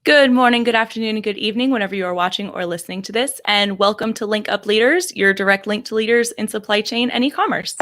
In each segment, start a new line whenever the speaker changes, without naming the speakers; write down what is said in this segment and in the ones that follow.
Good morning, good afternoon, and good evening, whenever you are watching or listening to this, and welcome to Link Up Leaders, your direct link to leaders in supply chain and e-commerce.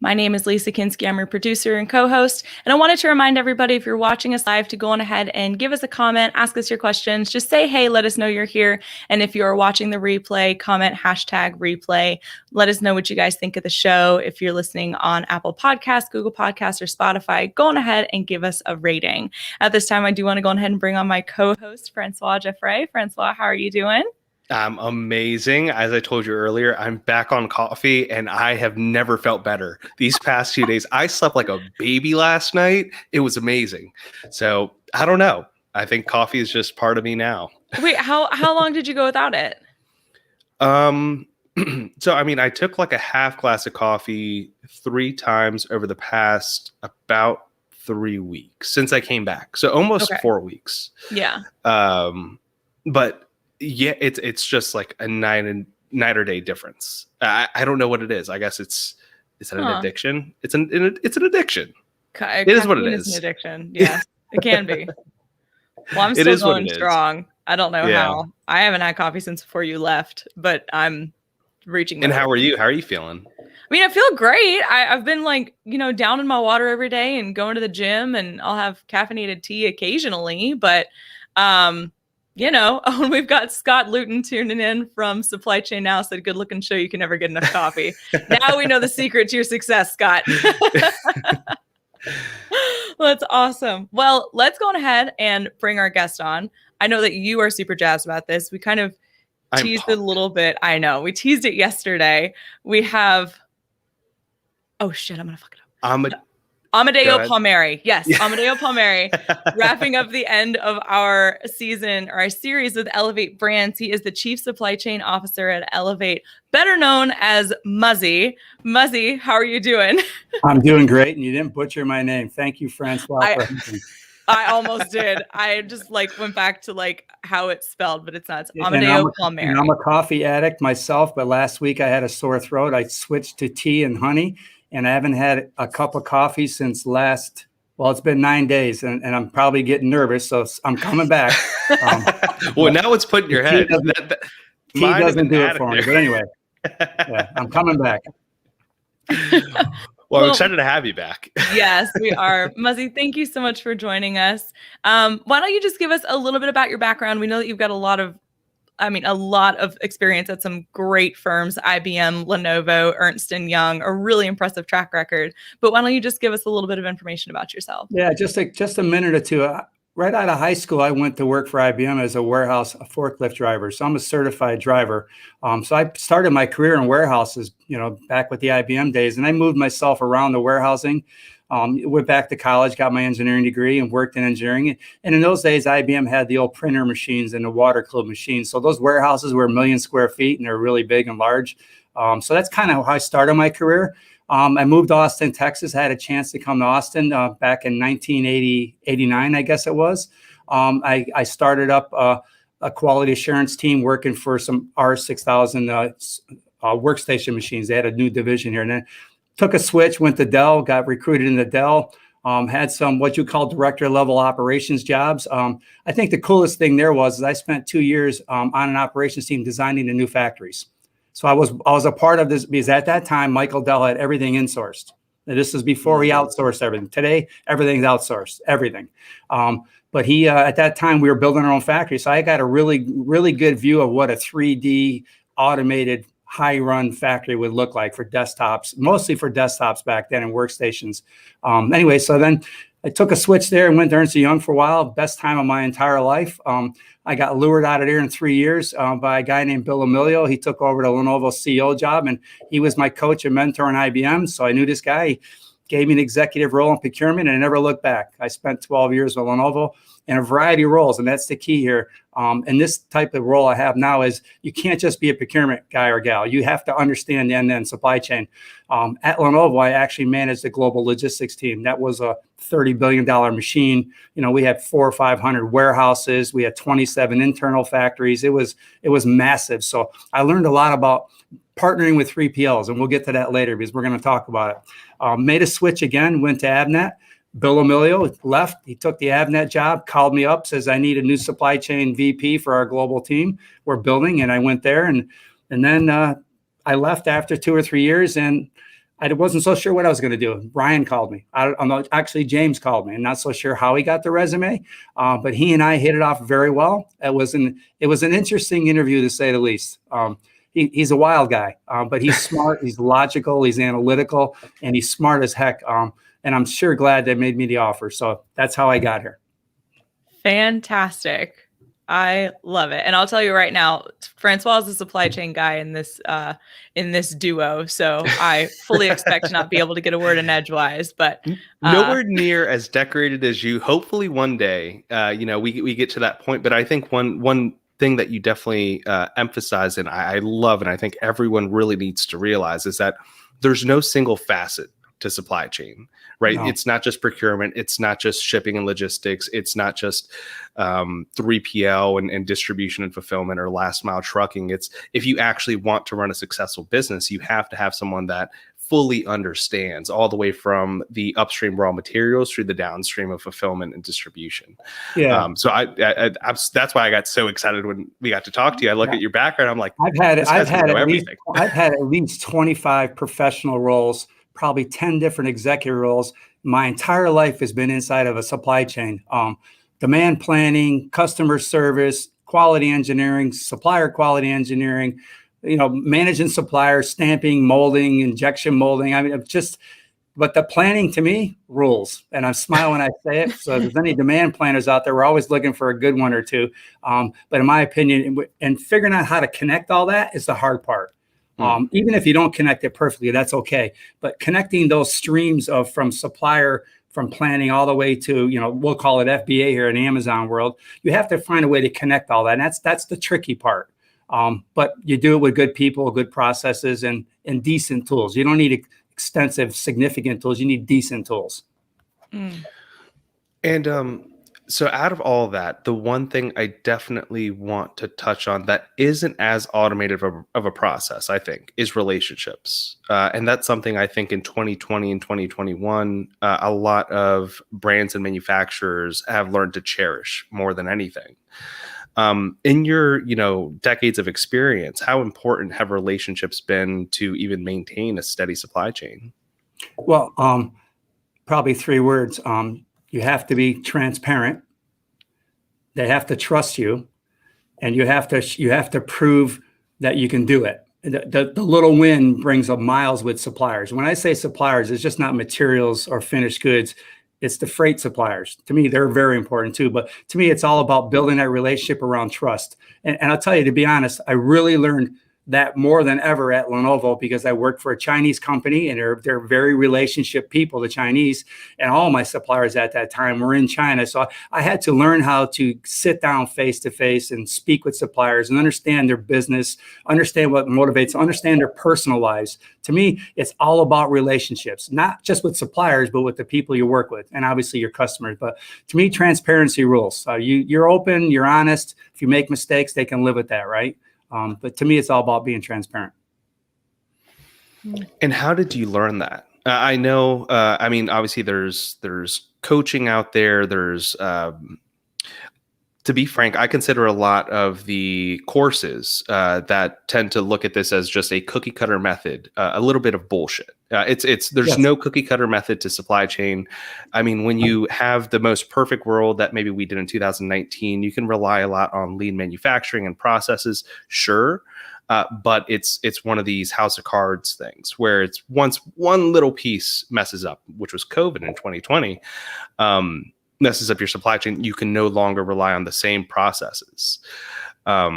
My name is Lisa Kinski. I'm your producer and co-host, and I wanted to remind everybody, if you're watching us live, to go on ahead and give us a comment, ask us your questions, just say hey, let us know you're here, and if you're watching the replay, comment #replay. Let us know what you guys think of the show. If you're listening on Apple Podcasts, Google Podcasts, or Spotify, go on ahead and give us a rating. At this time, I do want to go ahead and bring on my co-host, Francois Jeffrey. Francois, how are you doing?
I'm amazing. As I told you earlier, I'm back on coffee and I have never felt better these past 2 days. I slept like a baby last night. It was amazing. So I don't know. I think coffee is just part of me now.
Wait, how long did you go without it?
So, I took like a half glass of coffee 3 times over the past about 3 weeks since I came back. So almost 4 weeks.
Yeah.
But yeah, it's just like a night or day difference. I don't know what it is. I guess is it an addiction? It's an addiction. It is what it is.
An addiction. Yes, it can be. Well, I'm still going strong. I don't know how. I haven't had coffee since before you left, but I'm reaching.
And how are you? How are you feeling?
I feel great. I've been down in my water every day and going to the gym, and I'll have caffeinated tea occasionally, but when we've got Scott Luton tuning in from Supply Chain Now, said, good looking show, you can never get enough coffee. Now we know the secret to your success, Scott. That's awesome. Well, let's go on ahead and bring our guest on. I know that you are super jazzed about this. We kind of teased it a little bit. I know. We teased it yesterday. We have, oh shit, I'm going to fuck it up. Amedio Palmieri. Yes, Amedio Palmieri. Wrapping up the end of our season or our series with Elevate Brands. He is the Chief Supply Chain Officer at Elevate, better known as Muzzi. Muzzi, how are you doing?
I'm doing great, and you didn't butcher my name. Thank you, Francois.
I almost did. I just went back to how it's spelled, but it's not. It's Amedio Palmieri.
And I'm a coffee addict myself, but last week I had a sore throat. I switched to tea and honey. And I haven't had a cup of coffee since it's been 9 days, and I'm probably getting nervous, so I'm coming back.
Well, now it's put in your head.
Tea doesn't do it for me, but anyway, I'm coming back.
Well, I'm excited to have you back.
Yes, we are. Muzzi, thank you so much for joining us. Why don't you just give us a little bit about your background? We know that you've got a lot of experience at some great firms, IBM, Lenovo, Ernst Young, a really impressive track record. But why don't you just give us a little bit of information about yourself?
Yeah, just a minute or two. Right out of high school, I went to work for IBM as a forklift driver. So I'm a certified driver. So I started my career in warehouses, back with the IBM days, and I moved myself around the warehousing. Went back to college, got my engineering degree, and worked in engineering. And in those days, IBM had the old printer machines and the water cooled machines. So those warehouses were 1 million square feet, and they're really big and large. So that's kind of how I started my career. I moved to Austin, Texas. I had a chance to come to Austin back in 1989, I guess it was. I started up a quality assurance team working for some R6000 workstation machines. They had a new division here. And then took a switch, went to Dell, got recruited into Dell, had some what you call director level operations jobs. I think the coolest thing there was I spent 2 years on an operations team designing the new factories. So I was a part of this because at that time, Michael Dell had everything insourced. And this is before he outsourced everything. Today, everything's outsourced, everything. But he, at that time, we were building our own factory. So I got a really, really good view of what a 3D automated high-run factory would look like for desktops, mostly for desktops back then and workstations. Anyway, so then I took a switch there and went to Ernst Young for a while. Best time of my entire life. I got lured out of there in 3 years by a guy named Bill Amedio. He took over the Lenovo CEO job, and he was my coach and mentor in IBM. So I knew this guy. He gave me an executive role in procurement, and I never looked back. I spent 12 years with Lenovo. in a variety of roles. And that's the key here. And this type of role I have now is you can't just be a procurement guy or gal. You have to understand the end-to-end supply chain. At Lenovo, I actually managed the global logistics team. That was a $30 billion machine. We had 400 or 500 warehouses. We had 27 internal factories. It was massive. So I learned a lot about partnering with 3PLs, and we'll get to that later because we're going to talk about it. Made a switch again, went to Avnet. Bill Emilio left. He took the Avnet job, called me up, says, I need a new supply chain VP for our global team we're building. And I went there, and then I left after 2 or 3 years, and I wasn't so sure what I was going to do. Ryan called me. Actually, James called me. I'm not so sure how he got the resume, but he and I hit it off very well. It was an interesting interview, to say the least. He's a wild guy, but he's smart, he's logical, he's analytical, and he's smart as heck. And I'm sure glad they made me the offer. So that's how I got here.
Fantastic. I love it. And I'll tell you right now, Francois is a supply chain guy in this duo. So I fully expect to not be able to get a word in edgewise, but
nowhere near as decorated as you. Hopefully one day, we get to that point. But I think one thing that you definitely emphasize, and I love, and I think everyone really needs to realize, is that there's no single facet to supply chain, right? No. It's not just procurement. It's not just shipping and logistics. It's not just 3PL and distribution and fulfillment or last mile trucking. It's, if you actually want to run a successful business, you have to have someone that fully understands all the way from the upstream raw materials through the downstream of fulfillment and distribution. Yeah. So I that's why I got so excited when we got to talk to you. I look at your background. I'm like, I've had
at least 25 professional roles, probably 10 different executive roles. My entire life has been inside of a supply chain. Demand planning, customer service, quality engineering, supplier quality engineering, managing suppliers, stamping, molding, injection molding. I mean, but the planning to me rules. And I smile when I say it. So if there's any demand planners out there, we're always looking for a good one or two. But in my opinion, and figuring out how to connect all that is the hard part. Even if you don't connect it perfectly, that's okay. But connecting those streams from supplier, from planning all the way to, we'll call it FBA here in the Amazon world, you have to find a way to connect all that. And that's the tricky part. But you do it with good people, good processes, and decent tools. You don't need extensive, significant tools. You need decent tools.
And so out of all that, the one thing I definitely want to touch on that isn't as automated of a process, I think, is relationships. And that's something I think in 2020 and 2021, a lot of brands and manufacturers have learned to cherish more than anything. In your, decades of experience, how important have relationships been to even maintain a steady supply chain?
Well, probably 3 words. You have to be transparent. They have to trust you, and you have to prove that you can do it. The little win brings up miles with suppliers. When I say suppliers, it's just not materials or finished goods. It's the freight suppliers. To me, they're very important too. But to me, it's all about building that relationship around trust. And I'll tell you, to be honest, I really learned that more than ever at Lenovo, because I worked for a Chinese company, and they're very relationship people, the Chinese, and all my suppliers at that time were in China. So I had to learn how to sit down face to face and speak with suppliers and understand their business, understand what motivates, understand their personal lives. To me, it's all about relationships, not just with suppliers, but with the people you work with, and obviously your customers. But to me, transparency rules. You're open, you're honest. If you make mistakes, they can live with that, right? But to me, it's all about being transparent.
And how did you learn that? I know, obviously there's coaching out there. There's, to be frank, I consider a lot of the courses that tend to look at this as just a cookie cutter method, a little bit of bullshit. There's no cookie cutter method to supply chain. I mean, when you have the most perfect world that maybe we did in 2019, you can rely a lot on lean manufacturing and processes, sure. But it's one of these house of cards things where it's once one little piece messes up, which was COVID in 2020, messes up your supply chain, you can no longer rely on the same processes. I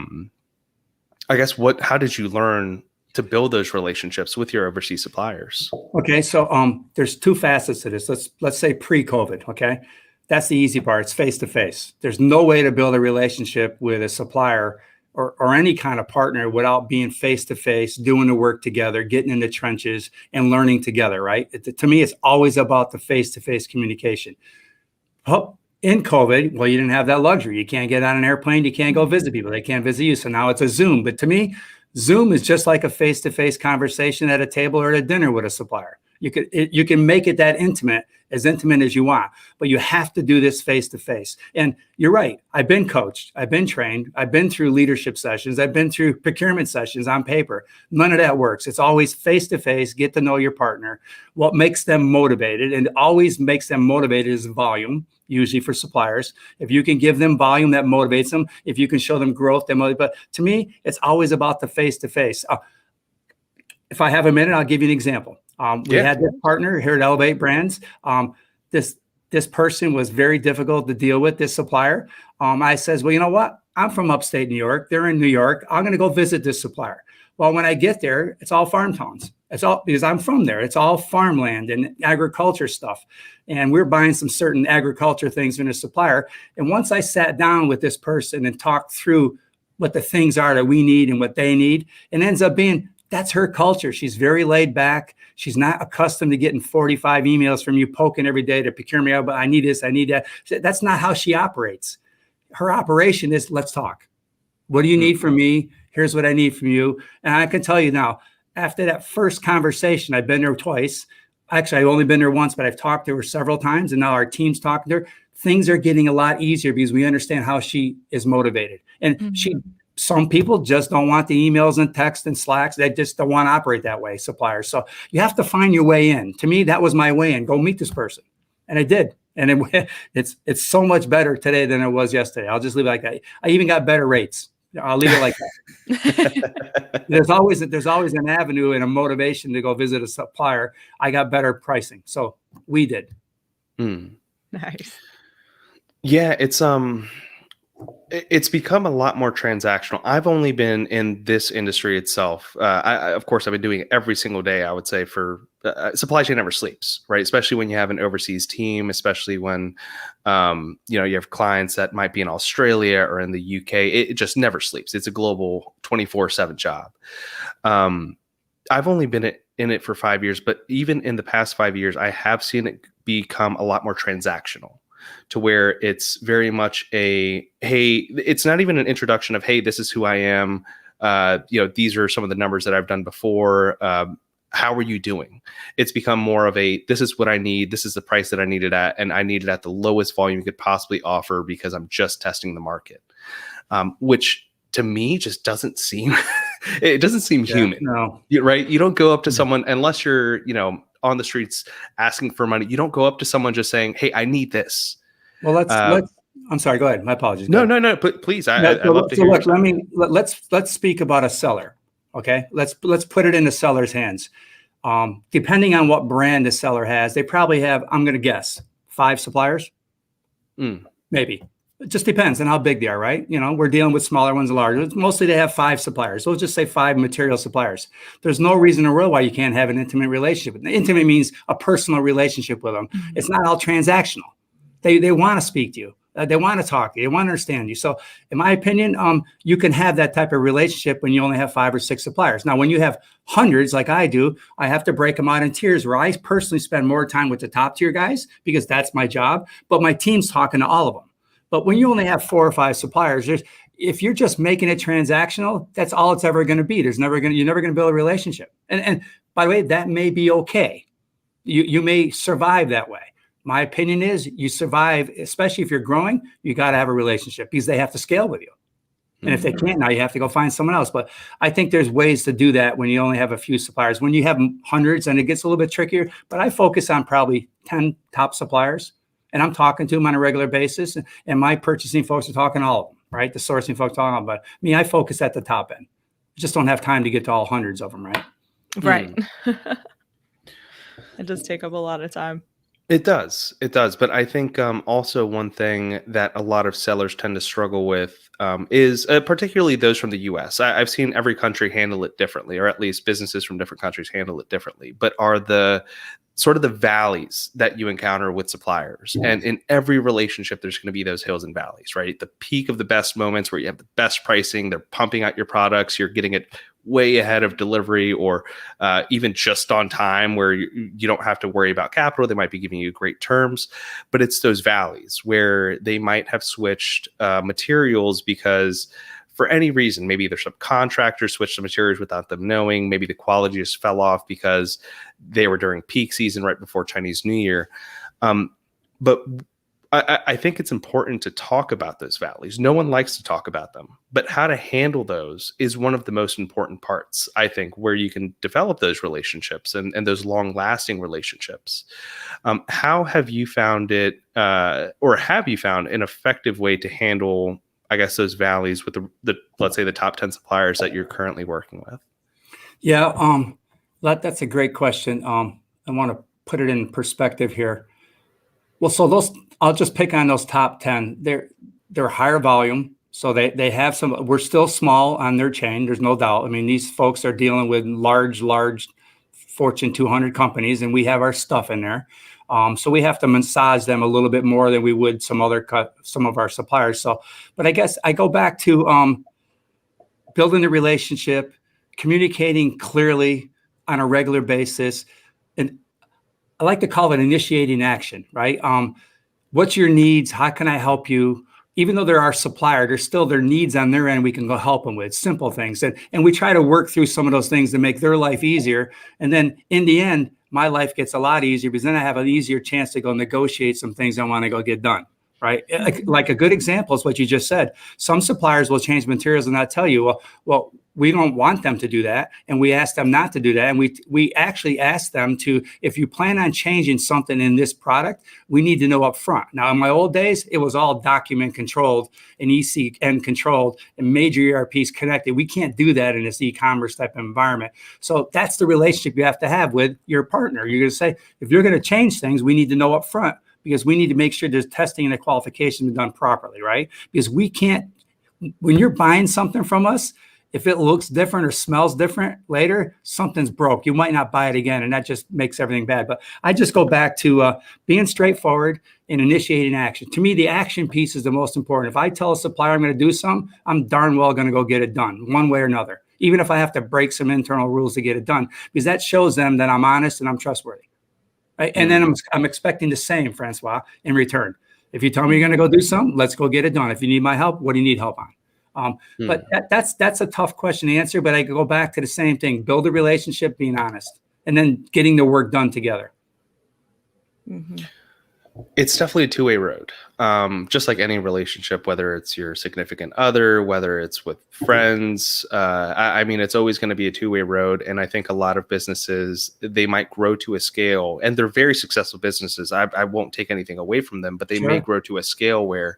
guess how did you learn to build those relationships with your overseas suppliers?
Okay, so there's 2 facets to this. Let's say pre-COVID. Okay, That's the easy part. It's face to face. There's no way to build a relationship with a supplier or any kind of partner without being face to face, doing the work together, getting in the trenches and learning together, right? To me, it's always about the face to face communication. In COVID, well, you didn't have that luxury. You can't get on an airplane. You can't go visit people. They can't visit you. So now it's a Zoom. But to me, Zoom is just like a face to face conversation at a table or at a dinner with a supplier. You can make it that intimate, as intimate as you want, but you have to do this face to face. And you're right. I've been coached. I've been trained. I've been through leadership sessions. I've been through procurement sessions on paper. None of that works. It's always face to face, get to know your partner. What makes them motivated, and always makes them motivated, is volume, usually for suppliers. If you can give them volume, that motivates them. If you can show them growth, that motivates. But to me, it's always about the face to face. If I have a minute, I'll give you an example. We had this partner here at Elevate Brands. This person was very difficult to deal with, this supplier. I says, well, you know what? I'm from upstate New York. They're in New York. I'm going to go visit this supplier. Well, when I get there, it's all farm towns. It's all, because I'm from there. It's all farmland and agriculture stuff. And we're buying some certain agriculture things from a supplier. And once I sat down with this person and talked through what the things are that we need and what they need, it ends up being, that's her culture. She's very laid back. She's not accustomed to getting 45 emails from you poking every day to procure me out, but I need this, I need that. That's not how she operates. Her operation is, let's talk. What do you need from me? Here's what I need from you. And I can tell you now, after that first conversation, I've been there twice. Actually, I've only been there once, but I've talked to her several times, and now our team's talking to her. Things are getting a lot easier because we understand how she is motivated. And some people just don't want the emails and text and Slacks. They just don't want to operate that way, suppliers. So you have to find your way in. To me, that was my way in. Go meet this person. And I did. And it's so much better today than it was yesterday. I'll just leave it like that. I even got better rates. I'll leave it like that. There's always an avenue and a motivation to go visit a supplier. I got better pricing. So we did.
Nice.
Yeah, it's become a lot more transactional. I've only been in this industry itself. Of course, I've been doing it every single day, I would say, for supply chain never sleeps, right? Especially when you have an overseas team, especially when, you have clients that might be in Australia or in the UK. It just never sleeps. It's a global 24/7 job. I've only been in it for 5 years, but even in the past 5 years, I have seen it become a lot more transactional, to where it's very much it's not even an introduction of, hey, this is who I am. These are some of the numbers that I've done before. How are you doing? It's become more of this is what I need. This is the price that I need it at. And I need it at the lowest volume you could possibly offer because I'm just testing the market, which to me just doesn't seem, it doesn't seem human.
No.
Right? You don't go up to someone unless you're, on the streets asking for money. You don't go up to someone just saying, hey, I need this.
Well, let's I'm sorry, go ahead. My apologies.
No, please. I'd love to hear.
Let's speak about a seller. Okay. Let's put it in the seller's hands. Depending on what brand the seller has, they probably have, I'm going to guess, 5 suppliers. Maybe. It just depends on how big they are, right? We're dealing with smaller ones and larger. Mostly they have 5 suppliers. So we'll just say 5 material suppliers. There's no reason in the world why you can't have an intimate relationship. Intimate means a personal relationship with them. It's not all transactional. They want to speak to you. They want to talk to you. They want to understand you. So in my opinion, you can have that type of relationship when you only have 5 or 6 suppliers. Now, when you have hundreds like I do, I have to break them out in tiers where I personally spend more time with the top tier guys because that's my job. But my team's talking to all of them. But when you only have 4 or 5 suppliers, if you're just making it transactional, that's all it's ever going to be. You're never going to build a relationship. And by the way, that may be okay. You may survive that way. My opinion is you survive, especially if you're growing, you got to have a relationship because they have to scale with you. And if they can't, now you have to go find someone else. But I think there's ways to do that when you only have a few suppliers. When you have hundreds, and it gets a little bit trickier, but I focus on probably 10 top suppliers. And I'm talking to them on a regular basis. And my purchasing folks are talking to all of them, right? The sourcing folks talking about. But me, I focus at the top end. I just don't have time to get to all hundreds of them, right?
Right. It does take up a lot of time.
It does. But I think also one thing that a lot of sellers tend to struggle with is particularly those from the US. I've seen every country handle it differently, or at least businesses from different countries handle it differently. But are sort of the valleys that you encounter with suppliers. And in every relationship, there's going to be those hills and valleys, right? The peak of the best moments where you have the best pricing, they're pumping out your products, you're getting it way ahead of delivery, or even just on time, where you don't have to worry about capital. They might be giving you great terms, but it's those valleys where they might have switched materials because for any reason, maybe their subcontractors switched the materials without them knowing. Maybe the quality just fell off because they were during peak season right before Chinese New Year. But I think it's important to talk about those valleys. No one likes to talk about them, but how to handle those is one of the most important parts, I think, where you can develop those relationships and those long-lasting relationships. How have you found it, or have you found an effective way to handle, I guess, those valleys with the let's say the top 10 suppliers that you're currently working with?
Yeah, that's a great question. I want to put it in perspective here. Well, so I'll just pick on those top 10. They're higher volume, so they have some. We're still small on their chain. There's no doubt. I mean, these folks are dealing with large Fortune 200 companies, and we have our stuff in there. So we have to massage them a little bit more than we would some of our suppliers. So, but I guess I go back to building the relationship, communicating clearly on a regular basis, and I like to call it initiating action, right? What's your needs? How can I help you? Even though they're our supplier, there's still their needs on their end we can go help them with, simple things. And we try to work through some of those things to make their life easier. And then in the end, my life gets a lot easier because then I have an easier chance to go negotiate some things I want to go get done, right? Like a good example is what you just said. Some suppliers will change materials and not tell you, well, we don't want them to do that. And we ask them not to do that. And we actually ask them to, if you plan on changing something in this product, we need to know up front. Now, in my old days, it was all document controlled and ECM controlled and major ERPs connected. We can't do that in this e-commerce type of environment. So that's the relationship you have to have with your partner. You're going to say, if you're going to change things, we need to know up front, because we need to make sure there's testing and the qualification done properly, right? Because we can't, when you're buying something from us, if it looks different or smells different later, something's broke. You might not buy it again, and that just makes everything bad. But I just go back to being straightforward and initiating action. To me, the action piece is the most important. If I tell a supplier I'm going to do something, I'm darn well going to go get it done one way or another, even if I have to break some internal rules to get it done, because that shows them that I'm honest and I'm trustworthy. Right? And then I'm expecting the same, Francois, in return. If you tell me you're going to go do something, let's go get it done. If you need my help, what do you need help on? But that's a tough question to answer, but I go back to the same thing: build a relationship, being honest, and then getting the work done together.
Mm-hmm.
It's definitely a two-way road. Just like any relationship, whether it's your significant other, whether it's with friends, I mean, it's always going to be a two-way road. And I think a lot of businesses, they might grow to a scale, and they're very successful businesses. I won't take anything away from them, but they may grow to a scale where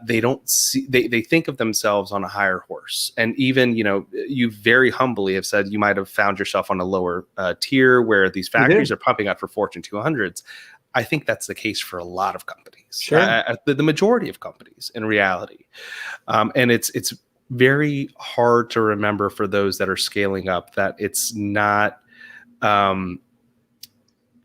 they don't see, they think of themselves on a higher horse. And even, you very humbly have said you might have found yourself on a lower tier where these factories are pumping out for Fortune 200s. I think that's the case for a lot of companies, the majority of companies in reality. And it's very hard to remember for those that are scaling up that it's not,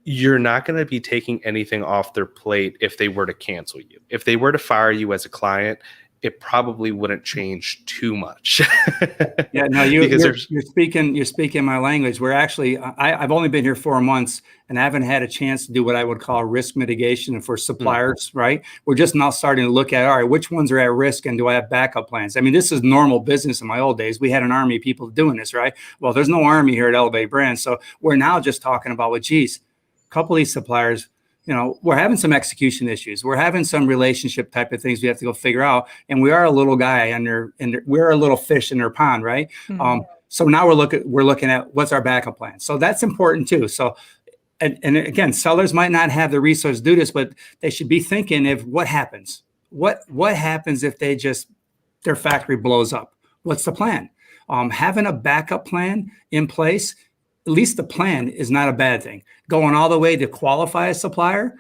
you're not going to be taking anything off their plate if they were to cancel you. If they were to fire you as a client, it probably wouldn't change too much.
Yeah, no, you're speaking my language. We're actually, I've only been here 4 months, and I haven't had a chance to do what I would call risk mitigation for suppliers, right? We're just now starting to look at, all right, which ones are at risk and do I have backup plans? I mean, this is normal business in my old days. We had an army of people doing this, right? Well, there's no army here at Elevate Brands. So we're now just talking about, well, geez, a couple of these suppliers, we're having some execution issues. We're having some relationship type of things we have to go figure out. And we are a little guy and we're a little fish in their pond, right? Mm-hmm. So now we're looking at what's our backup plan. So that's important too. So, and again, sellers might not have the resource to do this, but they should be thinking of what happens. What happens if their factory blows up? What's the plan? Having a backup plan in place, at least the plan, is not a bad thing. Going all the way to qualify a supplier,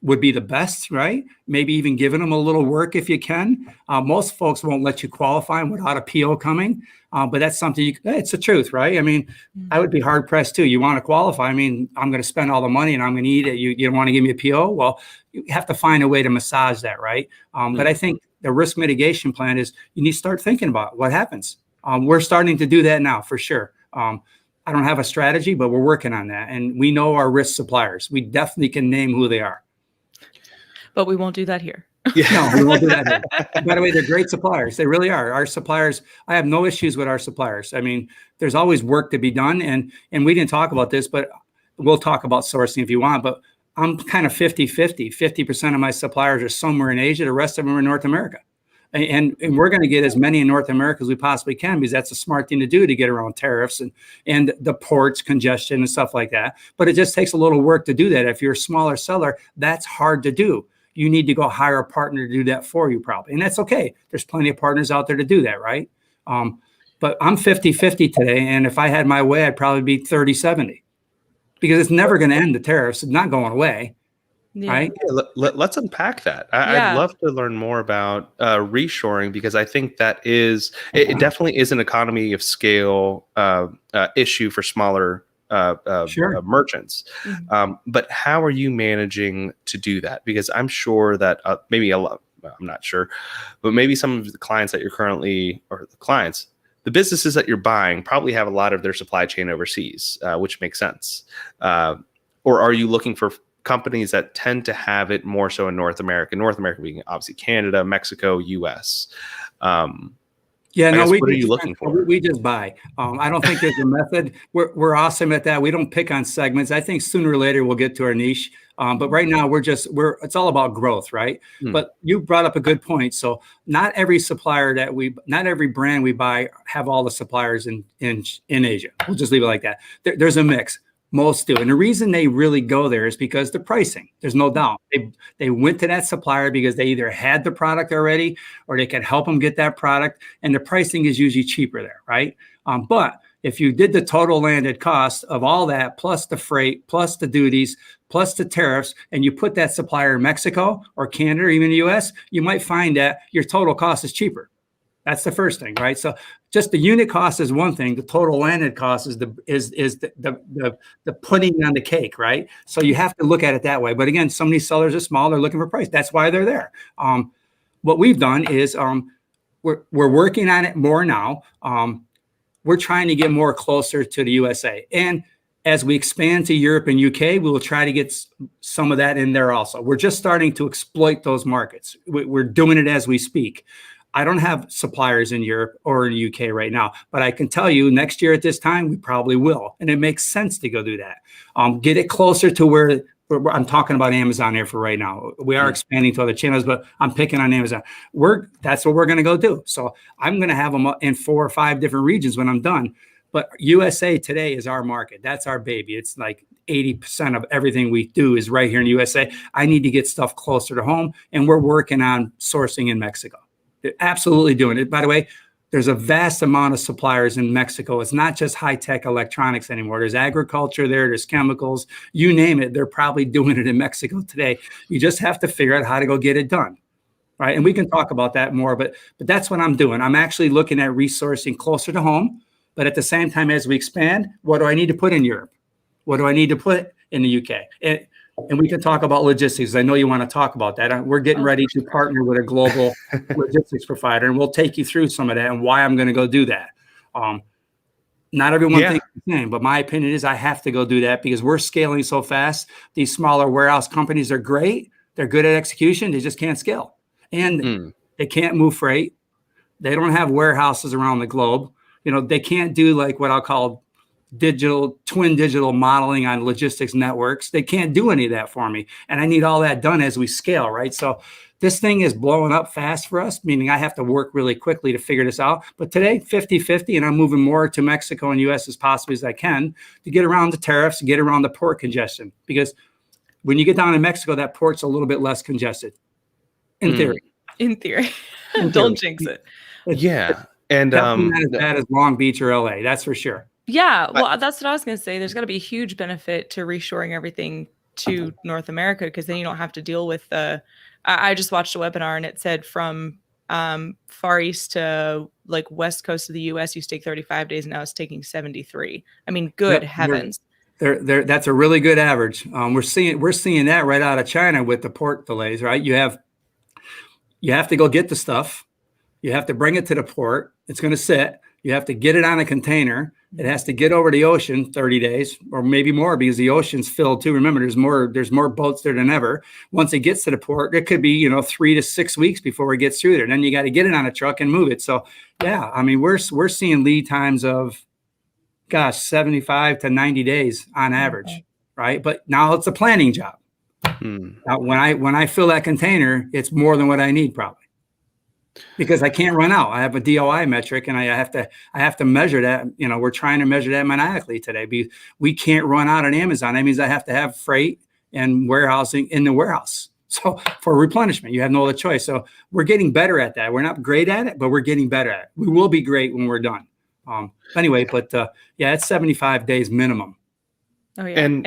would be the best, right? Maybe even giving them a little work if you can. Most folks won't let you qualify without a PO coming, but that's something it's the truth, right? I mean, I would be hard pressed too. You want to qualify? I mean, I'm going to spend all the money and I'm going to eat it. You don't want to give me a PO? Well, you have to find a way to massage that, right? But I think the risk mitigation plan is you need to start thinking about what happens. We're starting to do that now for sure. I don't have a strategy, but we're working on that. And we know our risk suppliers. We definitely can name who they are.
But we won't do that here.
No, we won't do that here. By the way, they're great suppliers. They really are. Our suppliers, I have no issues with our suppliers. I mean, there's always work to be done. And we didn't talk about this, but we'll talk about sourcing if you want. But I'm kind of 50-50. 50% of my suppliers are somewhere in Asia. The rest of them are in North America. And we're going to get as many in North America as we possibly can, because that's a smart thing to do to get around tariffs and the ports congestion and stuff like that. But it just takes a little work to do that. If you're a smaller seller, that's hard to do. You need to go hire a partner to do that for you probably. And that's okay. There's plenty of partners out there to do that, right? But I'm 50-50 today. And if I had my way, I'd probably be 30-70, because it's never going to end, the tariffs. It's not going away.
Yeah.
Right?
Yeah, let's unpack that. I'd love to learn more about reshoring, because I think that is it definitely is an economy of scale issue for smaller merchants. But how are you managing to do that? Because I'm sure that maybe I'm not sure, but maybe some of the clients that you're currently, or the businesses that you're buying probably have a lot of their supply chain overseas, which makes sense. Or are you looking for companies that tend to have it more so in North America being obviously Canada, Mexico, US? What are you looking for?
We just buy. I don't think there's a method. We're awesome at that. We don't pick on segments. I think sooner or later we'll get to our niche. But right now it's all about growth, right? But you brought up a good point. So not every brand we buy have all the suppliers in Asia. We'll just leave it like that. There's a mix. Most do. And the reason they really go there is because the pricing. There's no doubt. They went to that supplier because they either had the product already or they can help them get that product. And the pricing is usually cheaper there, right? But if you did the total landed cost of all that, plus the freight, plus the duties, plus the tariffs, and you put that supplier in Mexico or Canada or even the US, you might find that your total cost is cheaper. That's the first thing, right? So just the unit cost is one thing. The total landed cost is the pudding on the cake, right? So you have to look at it that way. But again, some of these sellers are small. They're looking for price. That's why they're there. What we've done is we're working on it more now. We're trying to get more closer to the USA. And as we expand to Europe and UK, we will try to get some of that in there also. We're just starting to exploit those markets. We're doing it as we speak. I don't have suppliers in Europe or in the UK right now, but I can tell you next year at this time, we probably will. And it makes sense to go do that. Get it closer to where I'm talking about Amazon here for right now. We are expanding to other channels, but I'm picking on Amazon. That's what we're going to go do. So I'm going to have them in 4 or 5 different regions when I'm done. But USA today is our market. That's our baby. It's like 80% of everything we do is right here in the USA. I need to get stuff closer to home, and we're working on sourcing in Mexico. They're absolutely doing it. By the way, there's a vast amount of suppliers in Mexico. It's not just high-tech electronics anymore. There's agriculture there's chemicals, you name it. They're probably doing it in Mexico today. You just have to figure out how to go get it done, right? And we can talk about that more, but that's what I'm doing. I'm actually looking at resourcing closer to home, but at the same time, as we expand, what do I need to put in Europe? What do I need to put in the UK? And we can talk about logistics. I know you want to talk about that. We're getting ready to partner with a global logistics provider, and we'll take you through some of that and why I'm going to go do that. Not everyone thinks the same, but my opinion is I have to go do that because we're scaling so fast. These smaller warehouse companies are great. They're good at execution. They just can't scale. And they can't move freight. They don't have warehouses around the globe. They can't do like what I'll call twin digital modeling on logistics networks. They can't do any of that for me. And I need all that done as we scale, right? So this thing is blowing up fast for us, meaning I have to work really quickly to figure this out. But today, 50-50, and I'm moving more to Mexico and US as possibly as I can to get around the tariffs, get around the port congestion. Because when you get down to Mexico, that port's a little bit less congested. In theory.
In theory. Don't jinx it.
Yeah. And
not as bad as Long Beach or LA, that's for sure.
Yeah, well, that's what I was going to say. There's got to be a huge benefit to reshoring everything to North America, because then you don't have to deal with the. I just watched a webinar and it said from Far East to like West Coast of the U.S. used to take 35 days, and now it's taking 73. I mean, good heavens.
That's a really good average. We're seeing that right out of China with the port delays, right? You have to go get the stuff. You have to bring it to the port. It's going to sit. You have to get it on a container. It has to get over the ocean 30 days or maybe more, because the ocean's filled too. Remember, there's more boats there than ever. Once it gets to the port, it could be 3 to 6 weeks before it gets through there. Then you got to get it on a truck and move it. So yeah, I mean, we're seeing lead times of 75 to 90 days on average, right? But now it's a planning job. Now, when I fill that container, it's more than what I need probably, because I can't run out. I have a DOI metric, and I have to measure that. We're trying to measure that maniacally today. We can't run out on Amazon. That means I have to have freight and warehousing in the warehouse. So for replenishment, you have no other choice. So we're getting better at that. We're not great at it, but we're getting better at it. We will be great when we're done. Anyway, but yeah, it's 75 days minimum.
Oh yeah.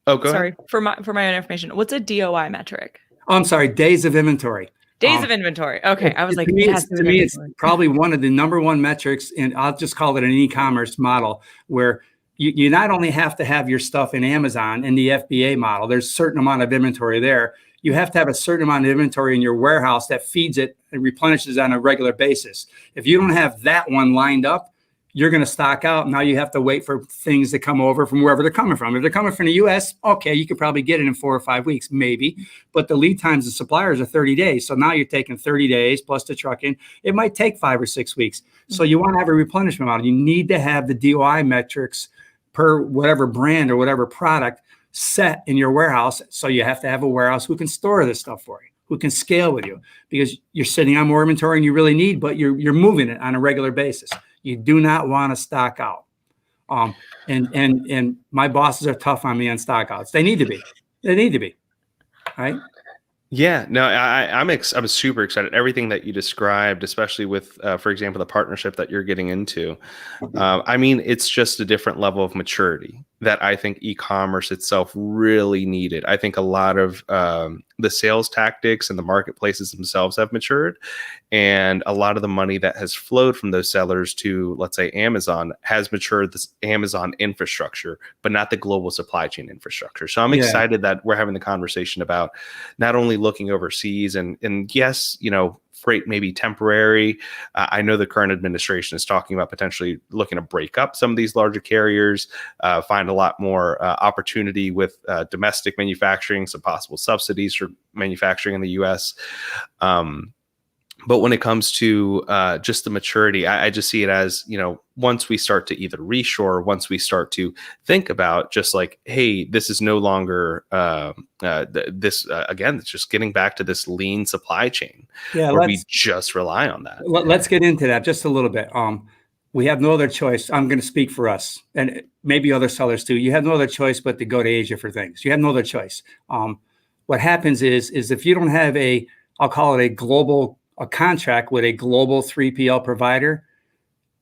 Go
sorry,
ahead.
for my own information, what's a DOI metric?
Oh, I'm sorry, days of inventory.
Days of inventory. Okay, I was like,
to me, it's probably one of the number one metrics, and I'll just call it an e-commerce model, where you not only have to have your stuff in Amazon in the FBA model. There's a certain amount of inventory there. You have to have a certain amount of inventory in your warehouse that feeds it and replenishes on a regular basis. If you don't have that one lined up, you're going to stock out. Now you have to wait for things to come over from wherever they're coming from. If they're coming from the US, okay, you could probably get it in 4 or 5 weeks, maybe. But the lead times of suppliers are 30 days. So now you're taking 30 days plus the trucking. It might take 5 or 6 weeks. So you want to have a replenishment model. You need to have the DOI metrics per whatever brand or whatever product set in your warehouse. So you have to have a warehouse who can store this stuff for you, who can scale with you, because you're sitting on more inventory than you really need, but you're moving it on a regular basis. You do not want to stock out. And my bosses are tough on me on stock outs. They need to be. Right?
Yeah, no, I'm super excited. Everything that you described, especially with, for example, the partnership that you're getting into. I mean, it's just a different level of maturity that I think e-commerce itself really needed. I think a lot of the sales tactics and the marketplaces themselves have matured, and a lot of the money that has flowed from those sellers to, let's say, Amazon has matured this Amazon infrastructure, but not the global supply chain infrastructure. So I'm excited that we're having the conversation about not only looking overseas and yes, freight may be temporary. I know the current administration is talking about potentially looking to break up some of these larger carriers, find a lot more opportunity with domestic manufacturing, some possible subsidies for manufacturing in the U.S. But when it comes to just the maturity, I just see it as, once we start to either reshore, once we start to think about just like, hey, this is no longer again, it's just getting back to this lean supply chain where we just rely on that.
Let's get into that just a little bit. We have no other choice. I'm going to speak for us and maybe other sellers too. You have no other choice but to go to Asia for things. You have no other choice. What happens is if you don't have I'll call it a contract with a global 3PL provider,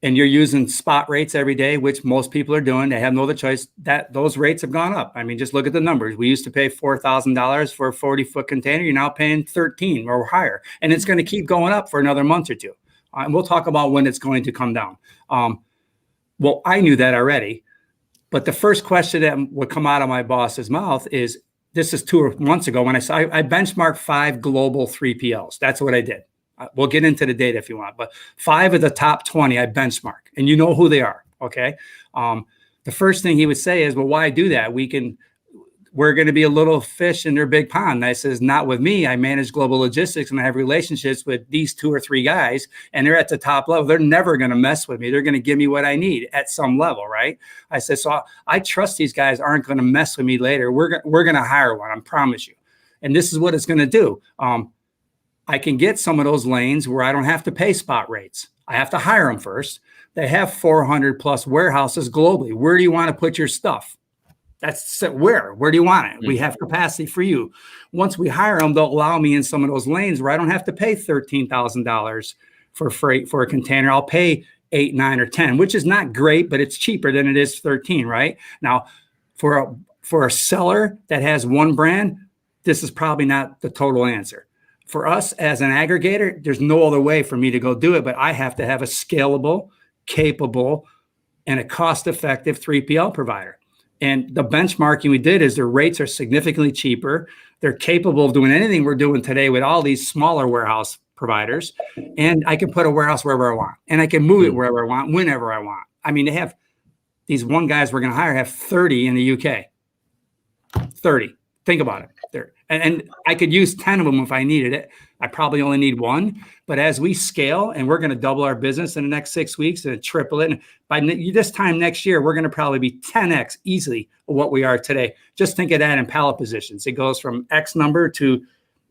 and you're using spot rates every day, which most people are doing, they have no other choice, that those rates have gone up. I mean, just look at the numbers. We used to pay $4,000 for a 40-foot container. You're now paying $13,000 or higher. And it's going to keep going up for another month or two. And we'll talk about when it's going to come down. Well, I knew that already. But the first question that would come out of my boss's mouth is, this is 2 months ago when I benchmarked 5 global 3PLs. That's what I did. We'll get into the data if you want, but 5 of the top 20 I benchmark, and you know who they are. Okay. The first thing he would say is, well, why do that? We're going to be a little fish in their big pond. And I says, not with me. I manage global logistics and I have relationships with these 2 or 3 guys, and they're at the top level. They're never going to mess with me. They're going to give me what I need at some level. Right. I said, so I trust these guys aren't going to mess with me later. We're going to hire one. I promise you. And this is what it's going to do. I can get some of those lanes where I don't have to pay spot rates. I have to hire them first. They have 400 plus warehouses globally. Where do you want to put your stuff? That's where do you want it? We have capacity for you. Once we hire them, they'll allow me in some of those lanes where I don't have to pay $13,000 for freight for a container. I'll pay 8, 9, or 10, which is not great, but it's cheaper than it is 13, right? Now, for For a seller that has one brand, this is probably not the total answer. For us as an aggregator, there's no other way for me to go do it, but I have to have a scalable, capable, and a cost-effective 3PL provider. And the benchmarking we did is their rates are significantly cheaper. They're capable of doing anything we're doing today with all these smaller warehouse providers. And I can put a warehouse wherever I want. And I can move it wherever I want, whenever I want. I mean, they have these one guys we're going to hire have 30 in the UK. 30. Think about it. There. And I could use 10 of them if I needed it. I probably only need one. But as we scale, and we're going to double our business in the next 6 weeks and triple it. And by this time next year, we're going to probably be 10x easily of what we are today. Just think of that in pallet positions. It goes from X number to,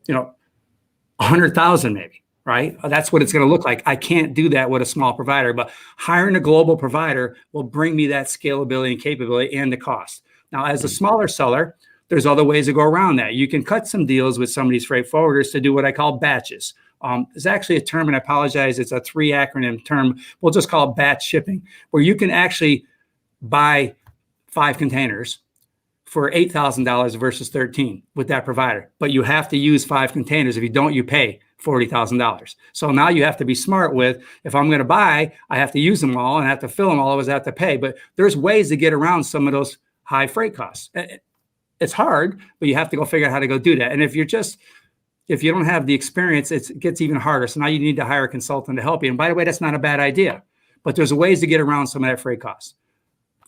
100,000 maybe, right? That's what it's going to look like. I can't do that with a small provider, but hiring a global provider will bring me that scalability and capability and the cost. Now, as a smaller seller, there's other ways to go around that. You can cut some deals with some of these freight forwarders to do what I call batches. There's actually a term, and I apologize, it's a 3 acronym term. We'll just call it batch shipping, where you can actually buy 5 containers for $8,000 versus 13 with that provider. But you have to use 5 containers. If you don't, you pay $40,000. So now you have to be smart with, if I'm going to buy, I have to use them all and I have to fill them all, otherwise I have to pay. But there's ways to get around some of those high freight costs. It's hard, but you have to go figure out how to go do that. And if you don't have the experience, it gets even harder. So now you need to hire a consultant to help you. And by the way, that's not a bad idea, but there's ways to get around some of that freight cost.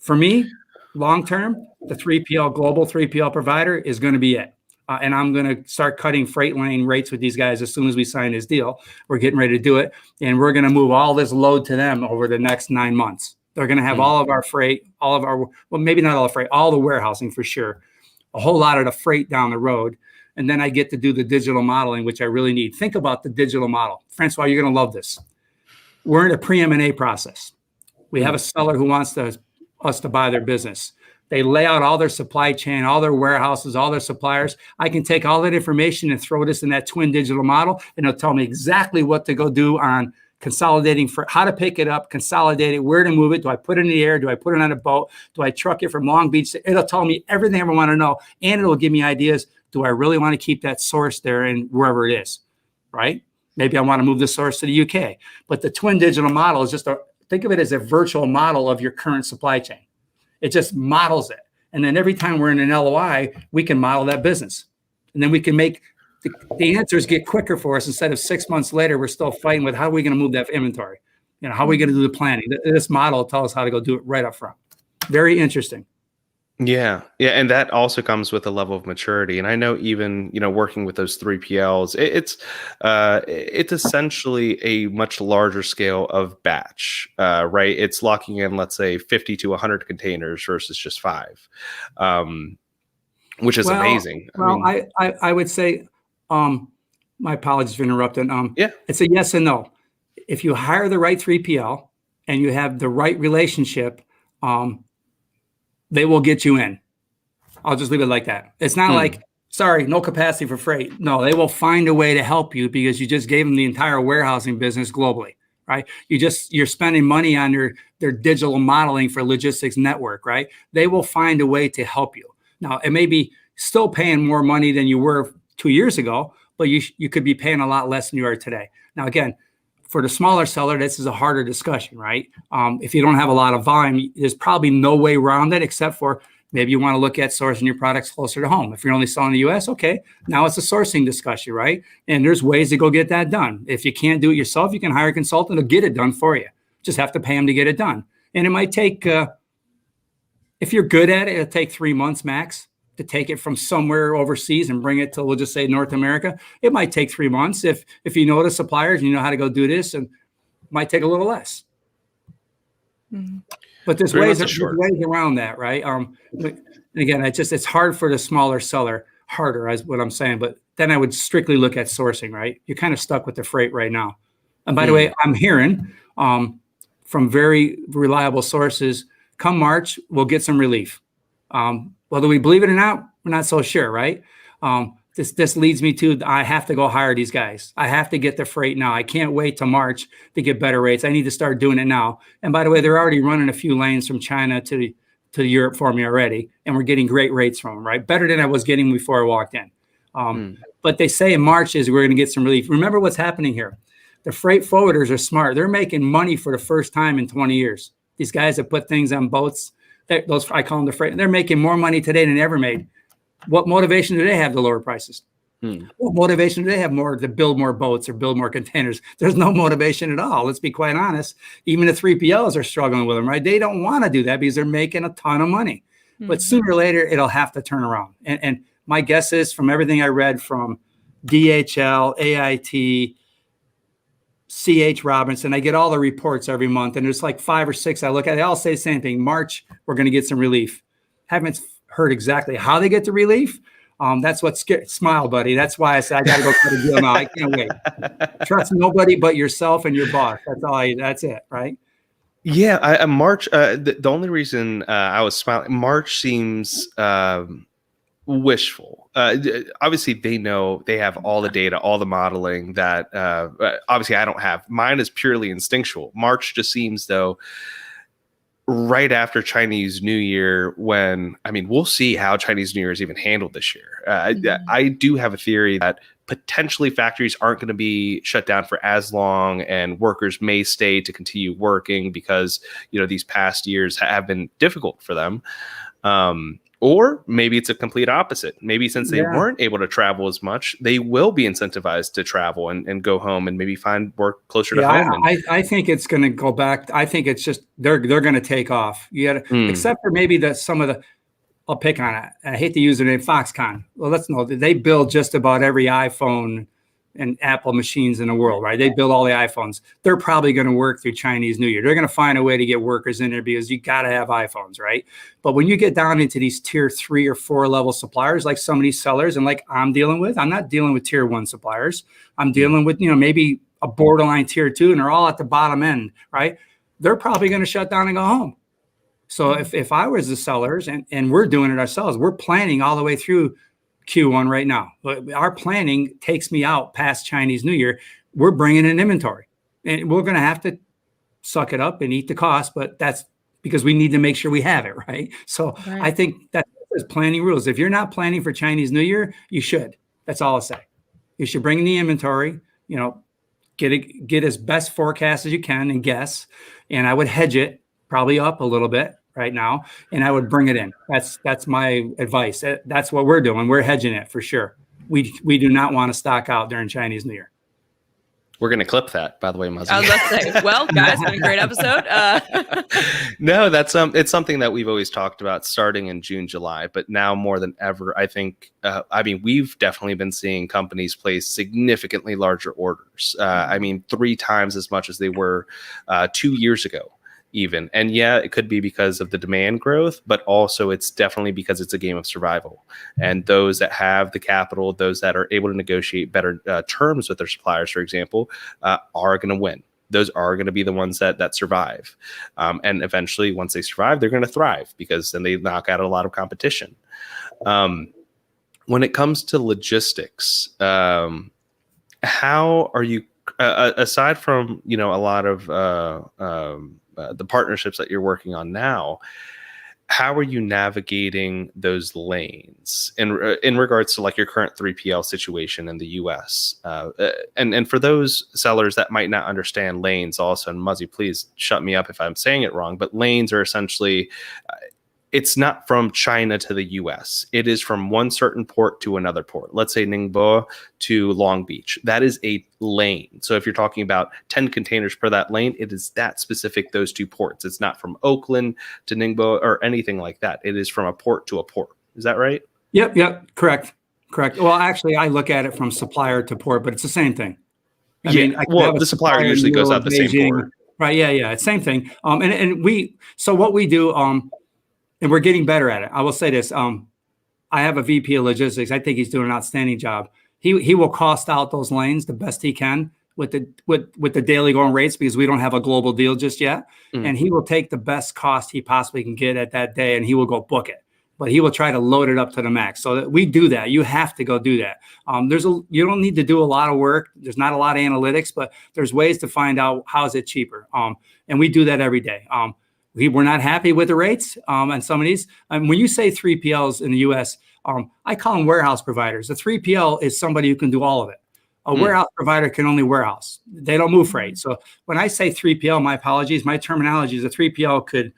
For me, long-term, the 3PL, global 3PL provider is going to be it. And I'm going to start cutting freight lane rates with these guys as soon as we sign this deal. We're getting ready to do it. And we're going to move all this load to them over the next 9 months. They're going to have all of our freight, well, maybe not all the freight, all the warehousing for sure. A whole lot of the freight down the road. And then I get to do the digital modeling, which I really need. Think about the digital model. Francois, you're going to love this. We're in a pre-M&A process. We have a seller who wants us to buy their business. They lay out all their supply chain, all their warehouses, all their suppliers. I can take all that information and throw this in that twin digital model, and it'll tell me exactly what to go do on consolidating, for how to pick it up, consolidate it, where to move it. Do I put it in the air? Do I put it on a boat? Do I truck it from Long Beach? It'll tell me everything I ever want to know, and it'll give me ideas. Do I really want to keep that source there and wherever it is, right? Maybe I want to move the source to the UK. But the twin digital model is just think of it as a virtual model of your current supply chain. It just models it. And then every time we're in an LOI, we can model that business. And then we can make the answers get quicker for us. Instead of 6 months later, we're still fighting with how are we going to move that inventory? How are we going to do the planning? This model will tell us how to go do it right up front. Very interesting.
Yeah. And that also comes with a level of maturity. And I know even, working with those 3PLs, it's essentially a much larger scale of batch, right? It's locking in, let's say 50 to 100 containers versus just 5, which is amazing.
I would say, my apologies for interrupting. It's a yes and no. If you hire the right 3PL and you have the right relationship, they will get you in. I'll just leave it like that. It's not like, sorry, no capacity for freight. No, they will find a way to help you because you just gave them the entire warehousing business globally, right? You're spending money on their digital modeling for logistics network, right? They will find a way to help you. Now, it may be still paying more money than you were 2 years ago, but you could be paying a lot less than you are today. Now, again, for the smaller seller, this is a harder discussion, right? If you don't have a lot of volume, there's probably no way around it except for maybe you want to look at sourcing your products closer to home. If you're only selling in the US, okay, now it's a sourcing discussion, right? And there's ways to go get that done. If you can't do it yourself, you can hire a consultant to get it done for you. Just have to pay them to get it done. And it might take, if you're good at it, it'll take 3 months max to take it from somewhere overseas and bring it to, we'll just say North America. It might take 3 months. If you know the suppliers, you know how to go do this, and it might take a little less. Mm-hmm. But there's ways around that, right? And again, it's hard for the smaller seller, harder is what I'm saying. But then I would strictly look at sourcing, right? You're kind of stuck with the freight right now. And by the way, I'm hearing from very reliable sources, come March, we'll get some relief. Whether we believe it or not, we're not so sure, right? This leads me to, I have to go hire these guys. I have to get the freight now. I can't wait till March to get better rates. I need to start doing it now. And by the way, they're already running a few lanes from China to to Europe for me already, and we're getting great rates from them, right? Better than I was getting before I walked in. But they say in March we're going to get some relief. Remember what's happening here. The freight forwarders are smart. They're making money for the first time in 20 years. These guys that put things on boats, those I call them the freight, they're making more money today than they ever made. What motivation do they have to lower prices? What motivation do they have more to build more boats or build more containers? There's no motivation at all. Let's be quite honest. Even the 3PLs are struggling with them, right? They don't want to do that because they're making a ton of money. But sooner or later, it'll have to turn around. And my guess is, from everything I read from DHL, AIT, CH Robinson, I get all the reports every month, and there's like 5 or 6 I look at. They all say the same thing. March, we're going to get some relief. Haven't heard exactly how they get the relief. That's what smile, buddy. That's why I said I got to go cut a deal now. I can't wait. Trust nobody but yourself and your boss. That's it, right?
Yeah, March. The only reason I was smiling, March seems wishful. Obviously, they know they have all the data, all the modeling that obviously I don't have. Mine is purely instinctual. March just seems though. Right after Chinese New Year, we'll see how Chinese New Year is even handled this year. I do have a theory that potentially factories aren't going to be shut down for as long, and workers may stay to continue working because, these past years have been difficult for them. Or maybe it's a complete opposite. Maybe since they weren't able to travel as much, they will be incentivized to travel and go home and maybe find work closer to home.
I think it's going to go back. I think it's just they're going to take off. You got to, except for maybe I'll pick on it. I hate to use the name Foxconn. Well, let's know they build just about every iPhone and Apple machines in the world, right? They build all the iPhones. They're probably going to work through Chinese New Year. They're going to find a way to get workers in there because you got to have iPhones, right? But when you get down into these tier 3 or 4 level suppliers, like some of these sellers, and like I'm not dealing with tier 1 suppliers. I'm dealing with, maybe a borderline tier 2, and they're all at the bottom end, right? They're probably going to shut down and go home. So if I was the sellers, and we're doing it ourselves, we're planning all the way through Q1 right now. But our planning takes me out past Chinese New Year. We're bringing in inventory, and we're going to have to suck it up and eat the cost, but that's because we need to make sure we have it, right? So I think that's planning rules. If you're not planning for Chinese New Year, you should. That's all I'll say. You should bring in the inventory, get as best forecast as you can and guess. And I would hedge it probably up a little bit right now, and I would bring it in. That's my advice. That's what we're doing. We're hedging it for sure. We do not want to stock out during Chinese New Year.
We're going to clip that, by the way, Muzzi.
I was about to say, well, guys, been a great episode.
No, that's it's something that we've always talked about starting in June, July, but now more than ever, I think, we've definitely been seeing companies place significantly larger orders. 3 times as much as they were 2 years ago. Even. And yeah, it could be because of the demand growth, but also it's definitely because it's a game of survival. And those that have the capital, those that are able to negotiate better terms with their suppliers, for example, are going to win. Those are going to be the ones that survive. And eventually, once they survive, they're going to thrive because then they knock out a lot of competition. When it comes to logistics, how are you, aside from, a lot of the partnerships that you're working on now, how are you navigating those lanes in regards to like your current 3PL situation in the US? And for those sellers that might not understand lanes also, and Muzzi, please shut me up if I'm saying it wrong, but lanes are essentially, it's not from China to the US. It is from one certain port to another port. Let's say Ningbo to Long Beach. That is a lane. So if you're talking about 10 containers per that lane, it is that specific, those 2 ports. It's not from Oakland to Ningbo or anything like that. It is from a port to a port. Is that right? Yep.
Correct. Well, actually, I look at it from supplier to port, but it's the same thing.
The supplier usually goes out the same port.
Right. Yeah. It's same thing. So what we do, and we're getting better at it. I will say this. I have a VP of logistics. I think he's doing an outstanding job. He will cost out those lanes the best he can with the daily going rates because we don't have a global deal just yet. And he will take the best cost he possibly can get at that day, and he will go book it. But he will try to load it up to the max. So that we do that. You have to go do that. You don't need to do a lot of work. There's not a lot of analytics, but there's ways to find out how is it cheaper. And we do that every day. we're not happy with the rates on some of these. When you say 3PLs in the U.S., I call them warehouse providers. A 3PL is somebody who can do all of it. A warehouse provider can only warehouse. They don't move freight. So when I say 3PL, my apologies, my terminology is a 3PL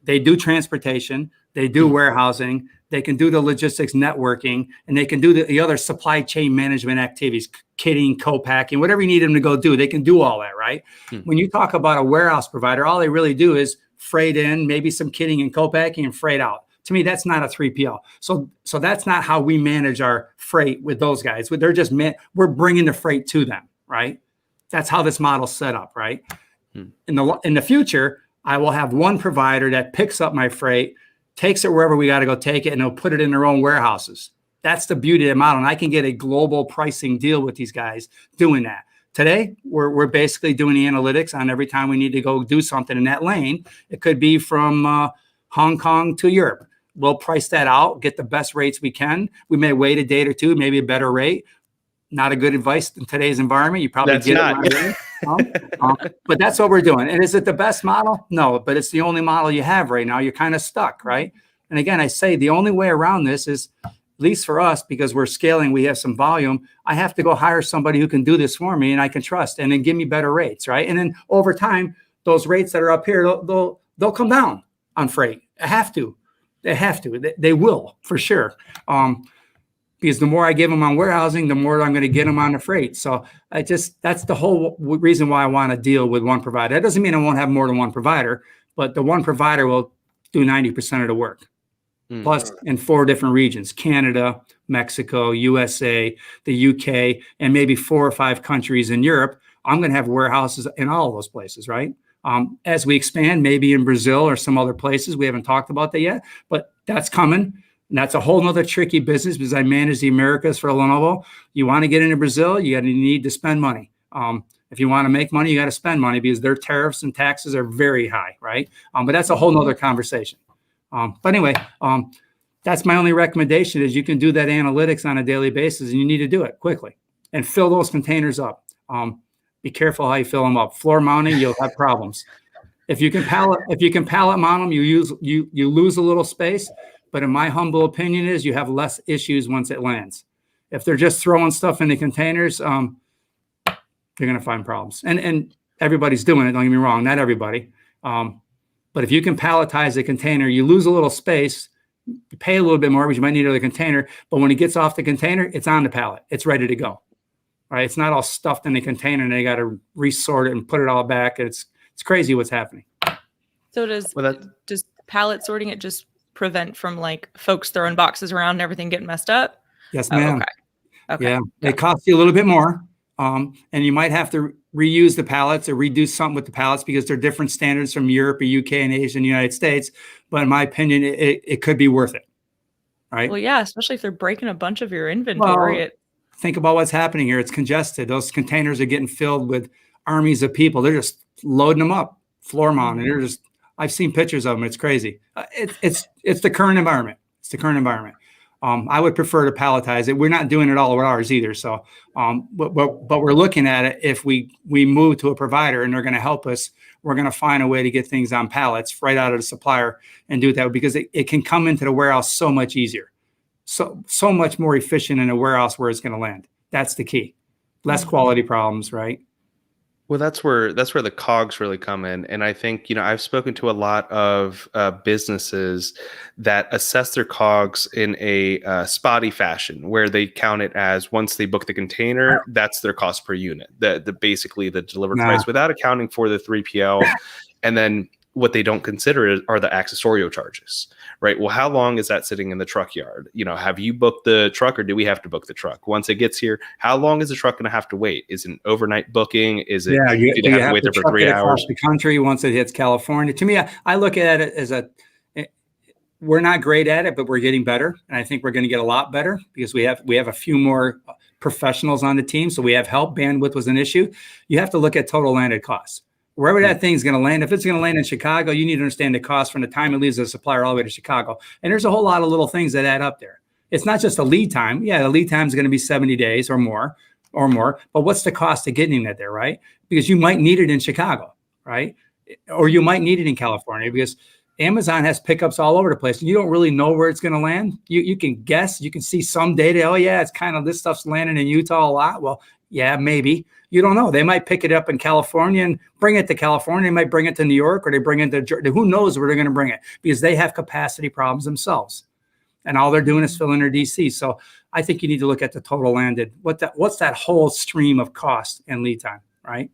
they do transportation, they do warehousing, they can do the logistics networking, and they can do the other supply chain management activities, kitting, co-packing, whatever you need them to go do. They can do all that, right? When you talk about a warehouse provider, all they really do is freight in, maybe some kitting and co-packing, and freight out. To me, that's not a 3PL. So that's not how we manage our freight with those guys. They're just we're bringing the freight to them, right? That's how this model's set up, right? In the future, I will have one provider that picks up my freight, takes it wherever we got to go take it, and they'll put it in their own warehouses. That's the beauty of the model. And I can get a global pricing deal with these guys doing that. Today, we're basically doing the analytics on every time we need to go do something in that lane. It could be from Hong Kong to Europe. We'll price that out, get the best rates we can. We may wait a day or two, maybe a better rate. Not a good advice in today's environment. You probably
That's
get
not.
it. But that's what we're doing. And is it the best model? No, but it's the only model you have right now. You're kind of stuck, right? And again, I say the only way around this is, at least for us, because we're scaling, we have some volume. I have to go hire somebody who can do this for me and I can trust, and then give me better rates, right? And then over time, those rates that are up here, they'll come down on freight. They have to. They will, for sure. Because the more I give them on warehousing, the more I'm going to get them on the freight. So that's the whole reason why I want to deal with one provider. That doesn't mean I won't have more than one provider, but the one provider will do 90% of the work. Plus in 4 different regions: Canada, Mexico, USA, the UK, and maybe 4 or 5 countries in Europe. I'm going to have warehouses in all of those places, right? As we expand, maybe in Brazil or some other places. We haven't talked about that yet, but that's coming. And that's a whole nother tricky business, because I manage the Americas for Lenovo. You want to get into Brazil, you need to spend money. If you want to make money, you got to spend money, because their tariffs and taxes are very high, right? But that's a whole nother conversation. But anyway, that's my only recommendation, is you can do that analytics on a daily basis, and you need to do it quickly and fill those containers up. Be careful how you fill them up. Floor mounting, you'll have problems. If you can pallet mount them, you lose a little space. But in my humble opinion is, you have less issues once it lands. If they're just throwing stuff in the containers, you're going to find problems. And everybody's doing it. Don't get me wrong, not everybody. But if you can palletize a container, you lose a little space. You pay a little bit more, but you might need another container. But when it gets off the container, it's on the pallet. It's ready to go. Right? It's not all stuffed in the container, and they got to resort it and put it all back. It's crazy what's happening.
So does pallet sorting it just prevent from like folks throwing boxes around and everything getting messed up?
Yes, ma'am.
Okay.
Yeah, it costs you a little bit more, and you might have to reuse the pallets or redo something with the pallets, because they're different standards from Europe or UK and Asia and the United States. But in my opinion, it could be worth it. Right?
Well, yeah, especially if they're breaking a bunch of your inventory.
Well, think about what's happening here. It's congested. Those containers are getting filled with armies of people. They're just loading them up, floor mounted. I've seen pictures of them. It's crazy. It's the current environment. It's the current environment. I would prefer to palletize it. We're not doing it all with ours either. So, but we're looking at it. If we move to a provider and they're going to help us, we're going to find a way to get things on pallets right out of the supplier and do it that way, because it can come into the warehouse so much easier. So much more efficient in a warehouse where it's going to land. That's the key. Less quality problems, right?
Well, that's where the cogs really come in. And I think, I've spoken to a lot of businesses that assess their cogs in a spotty fashion, where they count it as, once they book the container, that's their cost per unit, basically the delivered price, without accounting for the 3PL. And then what they don't consider are the accessorial charges, right? Well, how long is that sitting in the truck yard? Have you booked the truck, or do we have to book the truck? Once it gets here, how long is the truck going to have to wait? Is it an overnight booking? Is it, do you have to wait there for 3 hours?
Across the country once it hits California. To me, I look at it as we're not great at it, but we're getting better. And I think we're going to get a lot better, because we have a few more professionals on the team. So we have help. Bandwidth was an issue. You have to look at total landed costs. Wherever that thing's going to land, if it's going to land in Chicago, you need to understand the cost from the time it leaves the supplier all the way to Chicago. And there's a whole lot of little things that add up there. It's not just a lead time. Yeah, the lead time is going to be 70 days or more. But what's the cost of getting that there, right? Because you might need it in Chicago, right? or you might need it in California because Amazon has pickups all over the place. You don't really know where it's going to land. You can guess, you can see some data. Oh yeah, it's kind of, this stuff's landing in Utah a lot. Well, yeah, maybe. You don't know. They might pick it up in California and bring it to California. They might bring it to New York, or they bring it to, who knows where they're going to bring it, because they have capacity problems themselves. And all they're doing is filling their DC. So I think you need to look at the total landed. What's that whole stream of cost and lead time, right?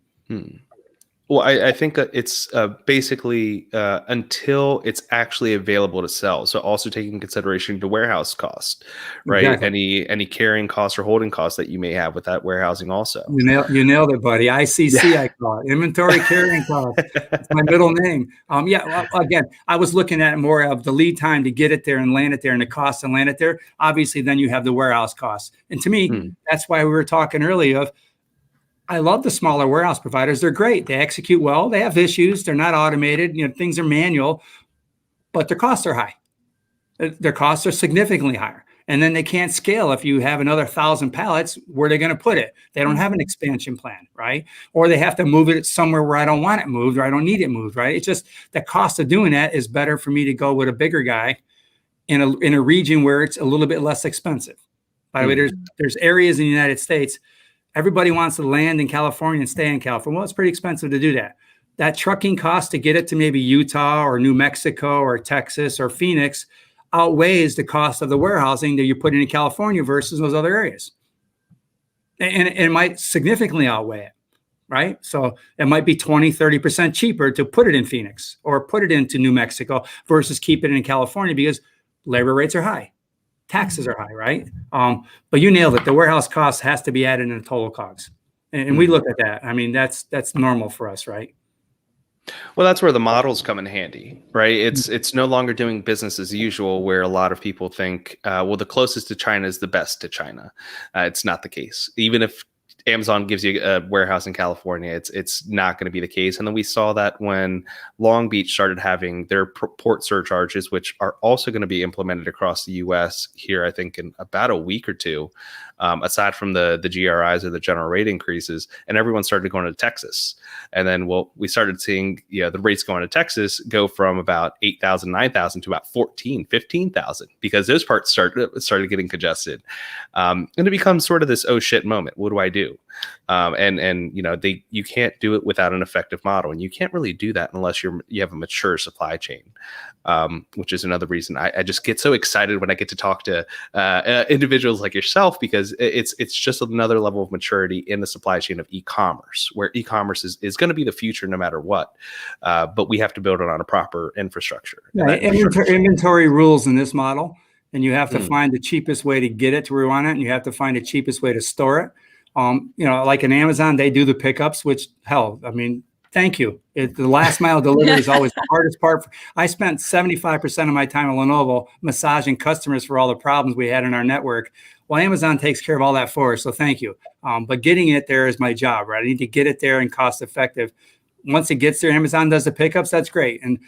Well, I think it's basically until it's actually available to sell. So also taking into consideration the warehouse cost, right?
Exactly.
Any carrying costs or holding costs that you may have with that warehousing also.
You nailed it, buddy. ICC, I call it. Inventory carrying cost. It's my middle name. Well, again, I was looking at more of the lead time to get it there and land it there, and the cost to land it there. Obviously, then you have the warehouse costs. And to me, that's why we were talking earlier of, I love the smaller warehouse providers. They're great. They execute well. They have issues. They're not automated. Things are manual, but their costs are high. Their costs are significantly higher. And then they can't scale. If you have another 1,000 pallets, where are they going to put it? They don't have an expansion plan, right? Or they have to move it somewhere where I don't want it moved, or I don't need it moved, right? It's just the cost of doing that is better for me to go with a bigger guy in a region where it's a little bit less expensive. By the way, there's areas in the United States. Everybody wants to land in California and stay in California. Well, it's pretty expensive to do that. That trucking cost to get it to maybe Utah or New Mexico or Texas or Phoenix outweighs the cost of the warehousing that you're putting in California versus those other areas. And it might significantly outweigh it, right? So it might be 20, 30% cheaper to put it in Phoenix or put it into New Mexico versus keep it in California because labor rates are high. Taxes are high, right? But you nailed it. The warehouse cost has to be added in the total COGS. And we look at that. I mean, that's normal for us, right?
Well, that's where the models come in handy, right? It's no longer doing business as usual, where a lot of people think, well, the closest to China is the best to China. It's not the case. Even if Amazon gives you a warehouse in California, it's not going to be the case. And then we saw that when Long Beach started having their port surcharges, which are also going to be implemented across the U.S. here, I think, in about a week or two, aside from the GRIs or the general rate increases, and everyone started going to Texas. And then, we started seeing the rates going to Texas go from about 8,000, 9,000 to about 14, 15,000 because those parts started getting congested. And it becomes sort of this, oh shit moment. What do I do? You can't do it without an effective model, and you can't really do that unless you have a mature supply chain, which is another reason I just get so excited when I get to talk to individuals like yourself, because it's just another level of maturity in the supply chain of e-commerce, where e-commerce is going to be the future no matter what, but we have to build it on a proper infrastructure.
Yeah, inventory rules in this model, and you have to find the cheapest way to get it to where you want it, and you have to find the cheapest way to store it. Like in Amazon, they do the pickups, which, hell, I mean, thank you. The last mile delivery is always the hardest part. I spent 75% of my time at Lenovo massaging customers for all the problems we had in our network. Well, Amazon takes care of all that for us, so thank you. But getting it there is my job, right? I need to get it there and cost effective. Once it gets there, Amazon does the pickups, that's great. And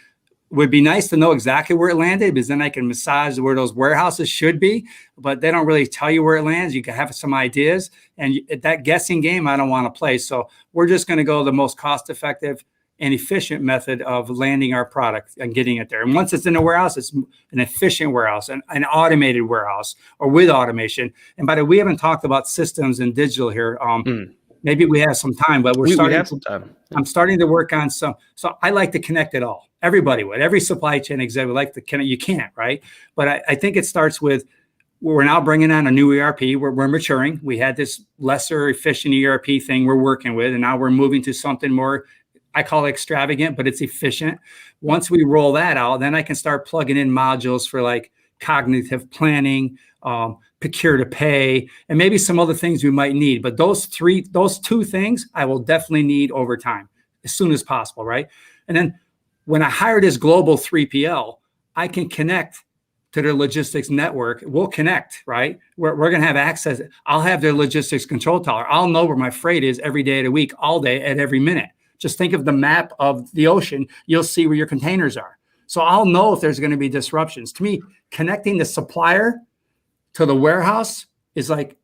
it would be nice to know exactly where it landed, because then I can massage where those warehouses should be, but they don't really tell you where it lands. You can have some ideas, and that guessing game I don't want to play. So we're just going to go the most cost-effective and efficient method of landing our product and getting it there. And once it's in a warehouse, it's an efficient warehouse, an automated warehouse, or with automation. And by the way, we haven't talked about systems and digital here. Maybe we have some time, but we have some time. I'm starting to work on some. So I like to connect it all. Everybody would. Every supply chain executive would like to connect. You can't, right? But I think it starts with, we're now bringing on a new ERP. We're maturing. We had this lesser efficient ERP thing we're working with, and now we're moving to something more, I call it extravagant, but it's efficient. Once we roll that out, then I can start plugging in modules for like cognitive planning, procure to pay, and maybe some other things we might need. But those two things I will definitely need over time, as soon as possible, right? And then when I hire this global 3PL, I can connect to their logistics network. We'll connect, right? We're going to have access. I'll have their logistics control tower. I'll know where my freight is every day of the week, all day, at every minute. Just think of the map of the ocean. You'll see where your containers are. So I'll know if there's going to be disruptions. To me, connecting the supplier to the warehouse is like,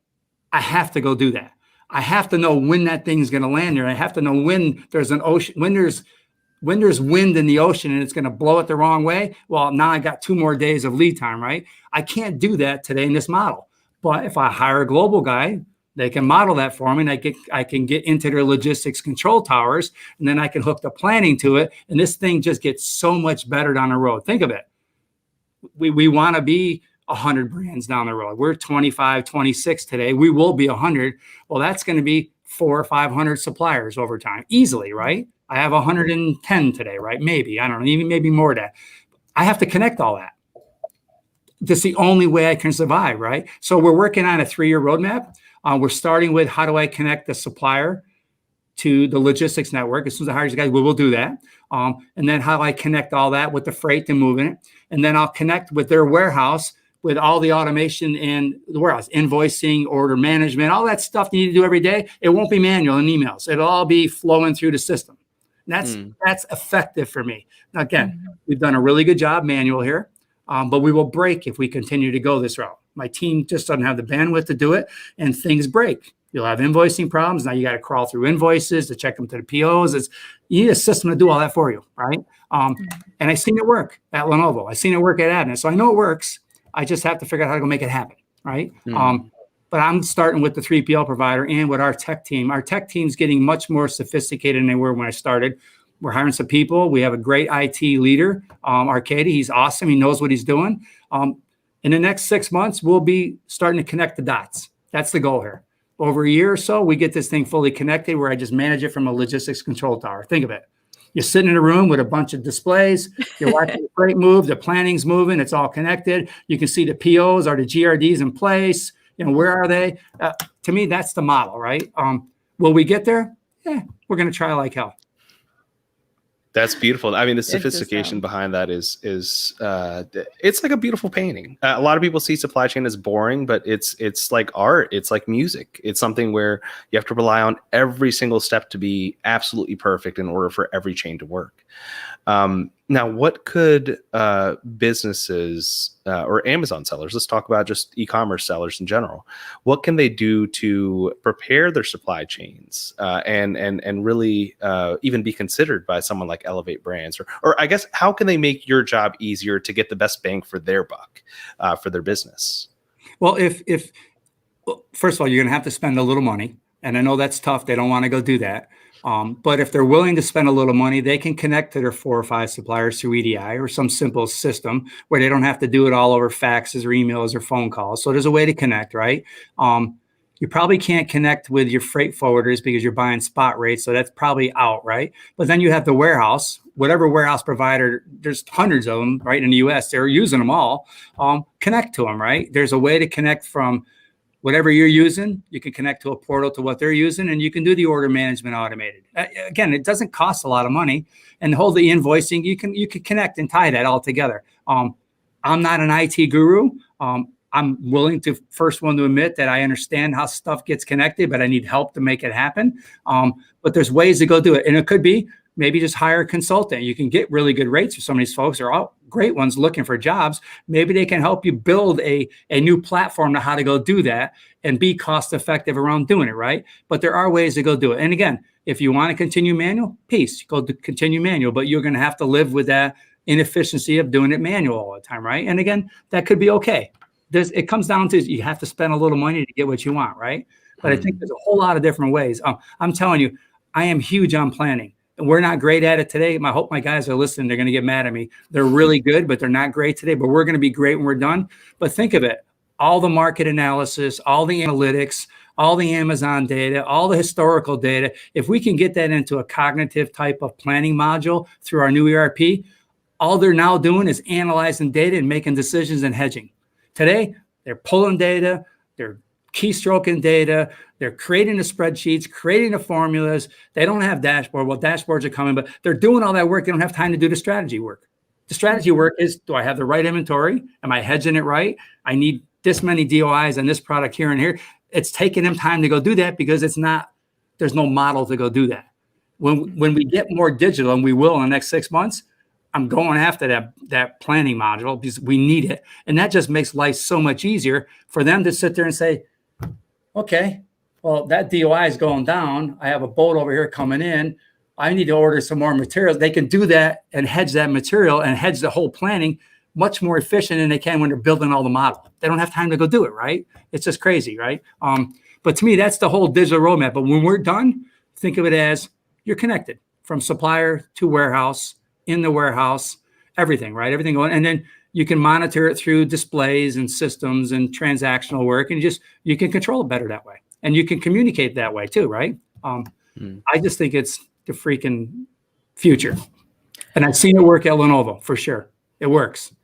I have to go do that. I have to know when that thing's going to land there. I have to know when there's an ocean, when there's when there's wind in the ocean and it's going to blow it the wrong way, well, now I got 2 more days of lead time, right? I can't do that today in this model. But if I hire a global guy, they can model that for me, and I can get into their logistics control towers, and then I can hook the planning to it, and this thing just gets so much better down the road. Think of it. We want to be 100 brands down the road. We're 25, 26 today. We will be 100. Well, that's going to be 400 or 500 suppliers over time, easily, right? I have 110 today, right? Maybe, I don't know, even maybe more than that. I have to connect all that. That's the only way I can survive, right? So we're working on a 3-year roadmap. We're starting with how do I connect the supplier to the logistics network. As soon as I hire these guys, we will do that. And then how do I connect all that with the freight and moving it? And then I'll connect with their warehouse with all the automation in the warehouse, invoicing, order management, all that stuff you need to do every day. It won't be manual in emails. It'll all be flowing through the system. And that's effective for me. Now, again, we've done a really good job manual here, but we will break if we continue to go this route. My team just doesn't have the bandwidth to do it, and things break. You'll have invoicing problems. Now you got to crawl through invoices to check them to the POs. You need a system to do all that for you, right? And I've seen it work at Lenovo. I've seen it work at Avnet. So I know it works. I just have to figure out how to go make it happen, right? But I'm starting with the 3PL provider and with our tech team. Our tech team's getting much more sophisticated than they were when I started. We're hiring some people. We have a great IT leader, Arcady. He's awesome. He knows what he's doing. In the next 6 months, we'll be starting to connect the dots. That's the goal here. Over a year or so, we get this thing fully connected where I just manage it from a logistics control tower. Think of it. You're sitting in a room with a bunch of displays. You're watching the freight move. The planning's moving. It's all connected. You can see the POs. Are the GRDs in place? Where are they? To me, that's the model, right? Will we get there? Yeah, we're going to try like hell.
That's beautiful. I mean, the sophistication behind that is it's like a beautiful painting. A lot of people see supply chain as boring, but it's like art. It's like music. It's something where you have to rely on every single step to be absolutely perfect in order for every chain to work. Now, what could businesses or Amazon sellers, let's talk about just e-commerce sellers in general, what can they do to prepare their supply chains and really even be considered by someone like Elevate Brands? Or I guess, how can they make your job easier to get the best bang for their buck for their business?
Well, first of all, you're going to have to spend a little money. And I know that's tough. They don't want to go do that. But if they're willing to spend a little money, they can connect to their 4 or 5 suppliers through EDI or some simple system where they don't have to do it all over faxes or emails or phone calls. So there's a way to connect, right? You probably can't connect with your freight forwarders because you're buying spot rates. So that's probably out, right? But then you have the warehouse, whatever warehouse provider, there's hundreds of them, right? In the US, they're using them all. Connect to them, right? There's a way to connect from whatever you're using. You can connect to a portal to what they're using, and you can do the order management automated. Again, it doesn't cost a lot of money, and hold the invoicing. You can connect and tie that all together. I'm not an IT guru. I'm willing to first one to admit that I understand how stuff gets connected, but I need help to make it happen. But there's ways to go do it, and it could be maybe just hire a consultant. You can get really good rates for some of these folks. They're all great ones looking for jobs. Maybe they can help you build a new platform to how to go do that and be cost effective around doing it, right? But there are ways to go do it. And again, if you want to continue manual, go to continue manual, but you're going to have to live with that inefficiency of doing it manual all the time, right? And again, that could be okay. It comes down to you have to spend a little money to get what you want, right? But I think there's a whole lot of different ways. I'm telling you, I am huge on planning. We're not great at it today. I hope my guys are listening. They're going to get mad at me. They're really good, but they're not great today. But we're going to be great when we're done. But think of it. All the market analysis, all the analytics, all the Amazon data, all the historical data. If we can get that into a cognitive type of planning module through our new ERP, all they're now doing is analyzing data and making decisions and hedging. Today, they're pulling data. They're keystroking data. They're creating the spreadsheets, creating the formulas. They don't have dashboard. Well, dashboards are coming, but they're doing all that work. They don't have time to do the strategy work. The strategy work is, do I have the right inventory? Am I hedging it right? I need this many DOIs on this product here and here. It's taking them time to go do that because there's no model to go do that. When we get more digital, and we will in the next 6 months, I'm going after that planning module because we need it. And that just makes life so much easier for them to sit there and say, okay, well, that DOI is going down. I have a boat over here coming in. I need to order some more materials. They can do that and hedge that material and hedge the whole planning much more efficient than they can when they're building all the model. They don't have time to go do it, right? It's just crazy, right? But to me, that's the whole digital roadmap. But when we're done, think of it as you're connected from supplier to warehouse, in the warehouse, everything, right? Everything going, and then you can monitor it through displays and systems and transactional work, and you can control it better that way. And you can communicate that way too, right? I just think it's the freaking future. And I've seen it work at Lenovo for sure. It works.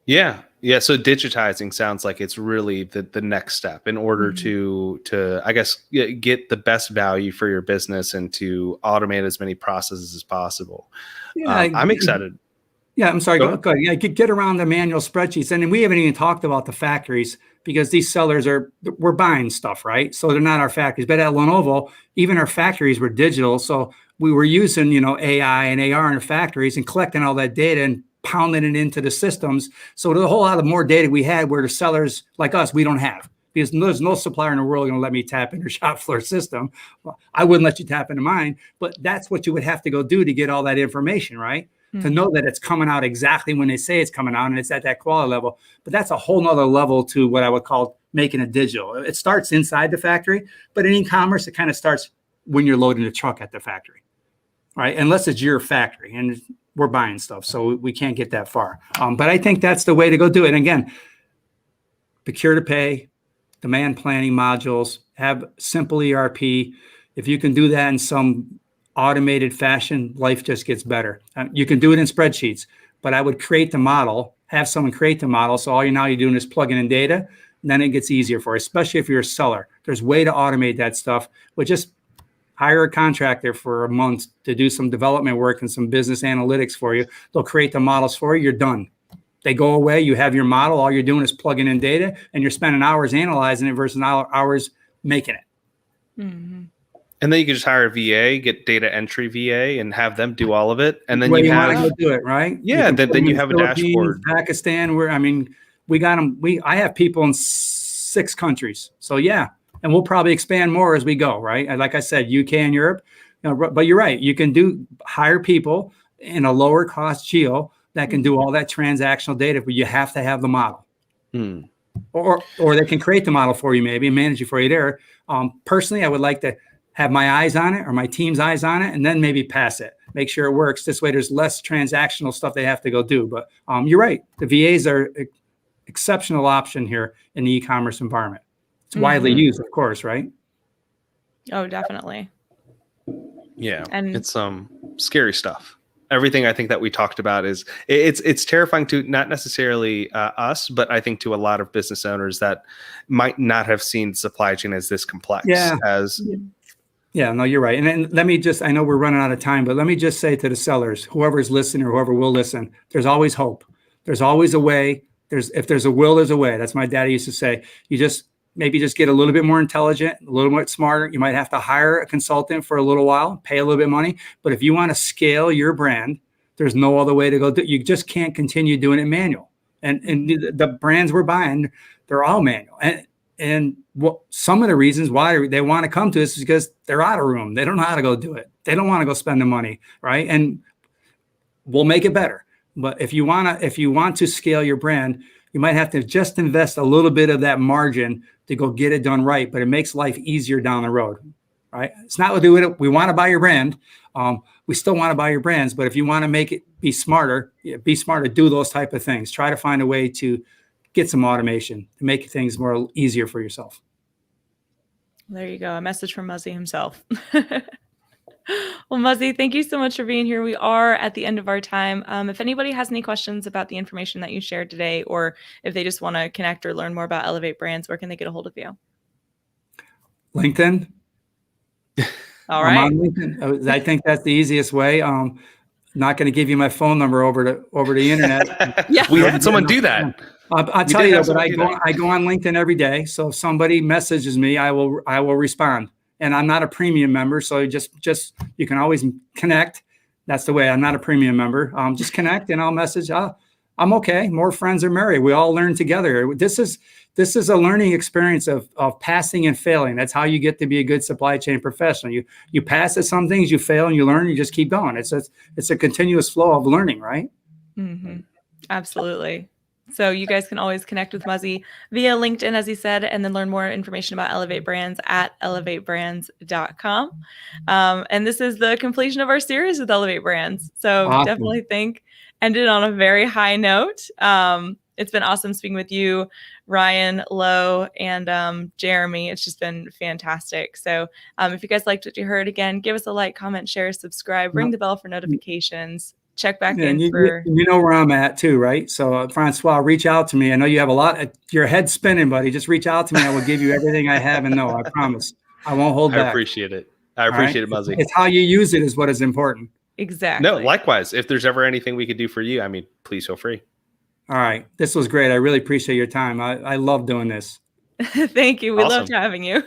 Yeah. Yeah. So digitizing sounds like it's really the next step in order to I guess get the best value for your business and to automate as many processes as possible.
Yeah,
I'm excited.
Yeah, I'm sorry. Go ahead. Yeah, get around the manual spreadsheets, and then we haven't even talked about the factories because these sellers we're buying stuff, right? So they're not our factories. But at Lenovo, even our factories were digital, so we were using AI and AR in the factories and collecting all that data and pounding it into the systems. So there's a whole lot of more data we had where the sellers like us, we don't have, because there's no supplier in the world going to let me tap into your shop floor system. Well, I wouldn't let you tap into mine, but that's what you would have to go do to get all that information, right? To know that it's coming out exactly when they say it's coming out and it's at that quality level. But that's a whole nother level to what I would call making it digital. It starts inside the factory, but in e-commerce, it kind of starts when you're loading the truck at the factory, right? Unless it's your factory and we're buying stuff. So we can't get that far. But I think that's the way to go do it. And again, procure to pay, demand planning modules, have simple ERP. If you can do that in some automated fashion, life just gets better. You can do it in spreadsheets, but I would create the model, have someone create the model. So all you're doing is plugging in data, and then it gets easier for you, especially if you're a seller. There's a way to automate that stuff, but just hire a contractor for a month to do some development work and some business analytics for you. They'll create the models for you. You're done. They go away. You have your model. All you're doing is plugging in data, and you're spending hours analyzing it versus hours making it.
Mm-hmm.
And then you can just hire a VA, get data entry VA, and have them do all of it. And then
you have to do it, right?
Yeah, then you have a dashboard.
Pakistan, we got them. I have people in 6 countries. So yeah, and we'll probably expand more as we go, right? And like I said, UK and Europe. But you're right. You can hire people in a lower cost geo that can do all that transactional data, but you have to have the model. Or they can create the model for you, maybe, and manage it for you there. Personally, I would like to have my eyes on it or my team's eyes on it, and then maybe pass it, make sure it works. This way there's less transactional stuff they have to go do. But you're right. The VAs are an exceptional option here in the e-commerce environment. It's widely used, of course, right?
Oh, definitely.
Yeah, and it's scary stuff. Everything I think that we talked about it's terrifying to not necessarily us, but I think to a lot of business owners that might not have seen supply chain as this complex.
Yeah, no, you're right. And then let me I know we're running out of time, but let me just say to the sellers, whoever's listening or whoever will listen, there's always hope. There's always a way. If there's a will, there's a way. That's my daddy used to say. You maybe get a little bit more intelligent, a little bit smarter. You might have to hire a consultant for a little while, pay a little bit of money. But if you want to scale your brand, there's no other way to go. You just can't continue doing it manual. And the brands we're buying, they're all manual. And some of the reasons why they want to come to us is because they're out of room. They don't know how to go do it. They don't want to go spend the money, right? And we'll make it better. But if you want to scale your brand, you might have to just invest a little bit of that margin to go get it done right. But it makes life easier down the road, right? It's not doing it. We want to buy your brand. We still want to buy your brands. But if you want to make it be smarter, do those type of things. Try to find a way to get some automation to make things more easier for yourself.
There you go. A message from Muzzi himself. Well, Muzzi, thank you so much for being here. We are at the end of our time. If anybody has any questions about the information that you shared today, or if they just want to connect or learn more about Elevate Brands, where can they get a hold of you?
LinkedIn.
All right.
I'm on LinkedIn. I think that's the easiest way. Not going to give you my phone number over the internet.
Yeah, we had someone do that.
I'll tell you, but I go on LinkedIn every day. So if somebody messages me, I will respond. And I'm not a premium member, so just you can always connect. That's the way. I'm not a premium member. Just connect, and I'll message. I'm okay. More friends are merry. We all learn together. This is a learning experience of passing and failing. That's how you get to be a good supply chain professional. You pass at some things, you fail, and you learn. You just keep going. It's a continuous flow of learning, right?
Mm-hmm. Absolutely. So you guys can always connect with Muzzi via LinkedIn, as he said, and then learn more information about Elevate Brands at elevatebrands.com. And this is the completion of our series with Elevate Brands. So
Awesome.
definitely ended on a very high note. It's been awesome speaking with you, Ryan, Lo, and Jeremy. It's just been fantastic. So if you guys liked what you heard, again, give us a like, comment, share, subscribe, ring the bell for notifications. Check back in for...
You know where I'm at too, right? So Francois, reach out to me. I know you have a lot. Your head's spinning, buddy. Just reach out to me. I will give you everything I have and know. I promise. I won't hold back.
I appreciate it. I appreciate it, Muzzi.
It's how you use it is what is important.
Exactly.
No, likewise. If there's ever anything we could do for you, I mean, please feel free.
All right. This was great. I really appreciate your time. I love doing this.
Thank you. We loved having you.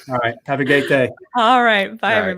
All right. Have a great day.
All right. Bye, everybody.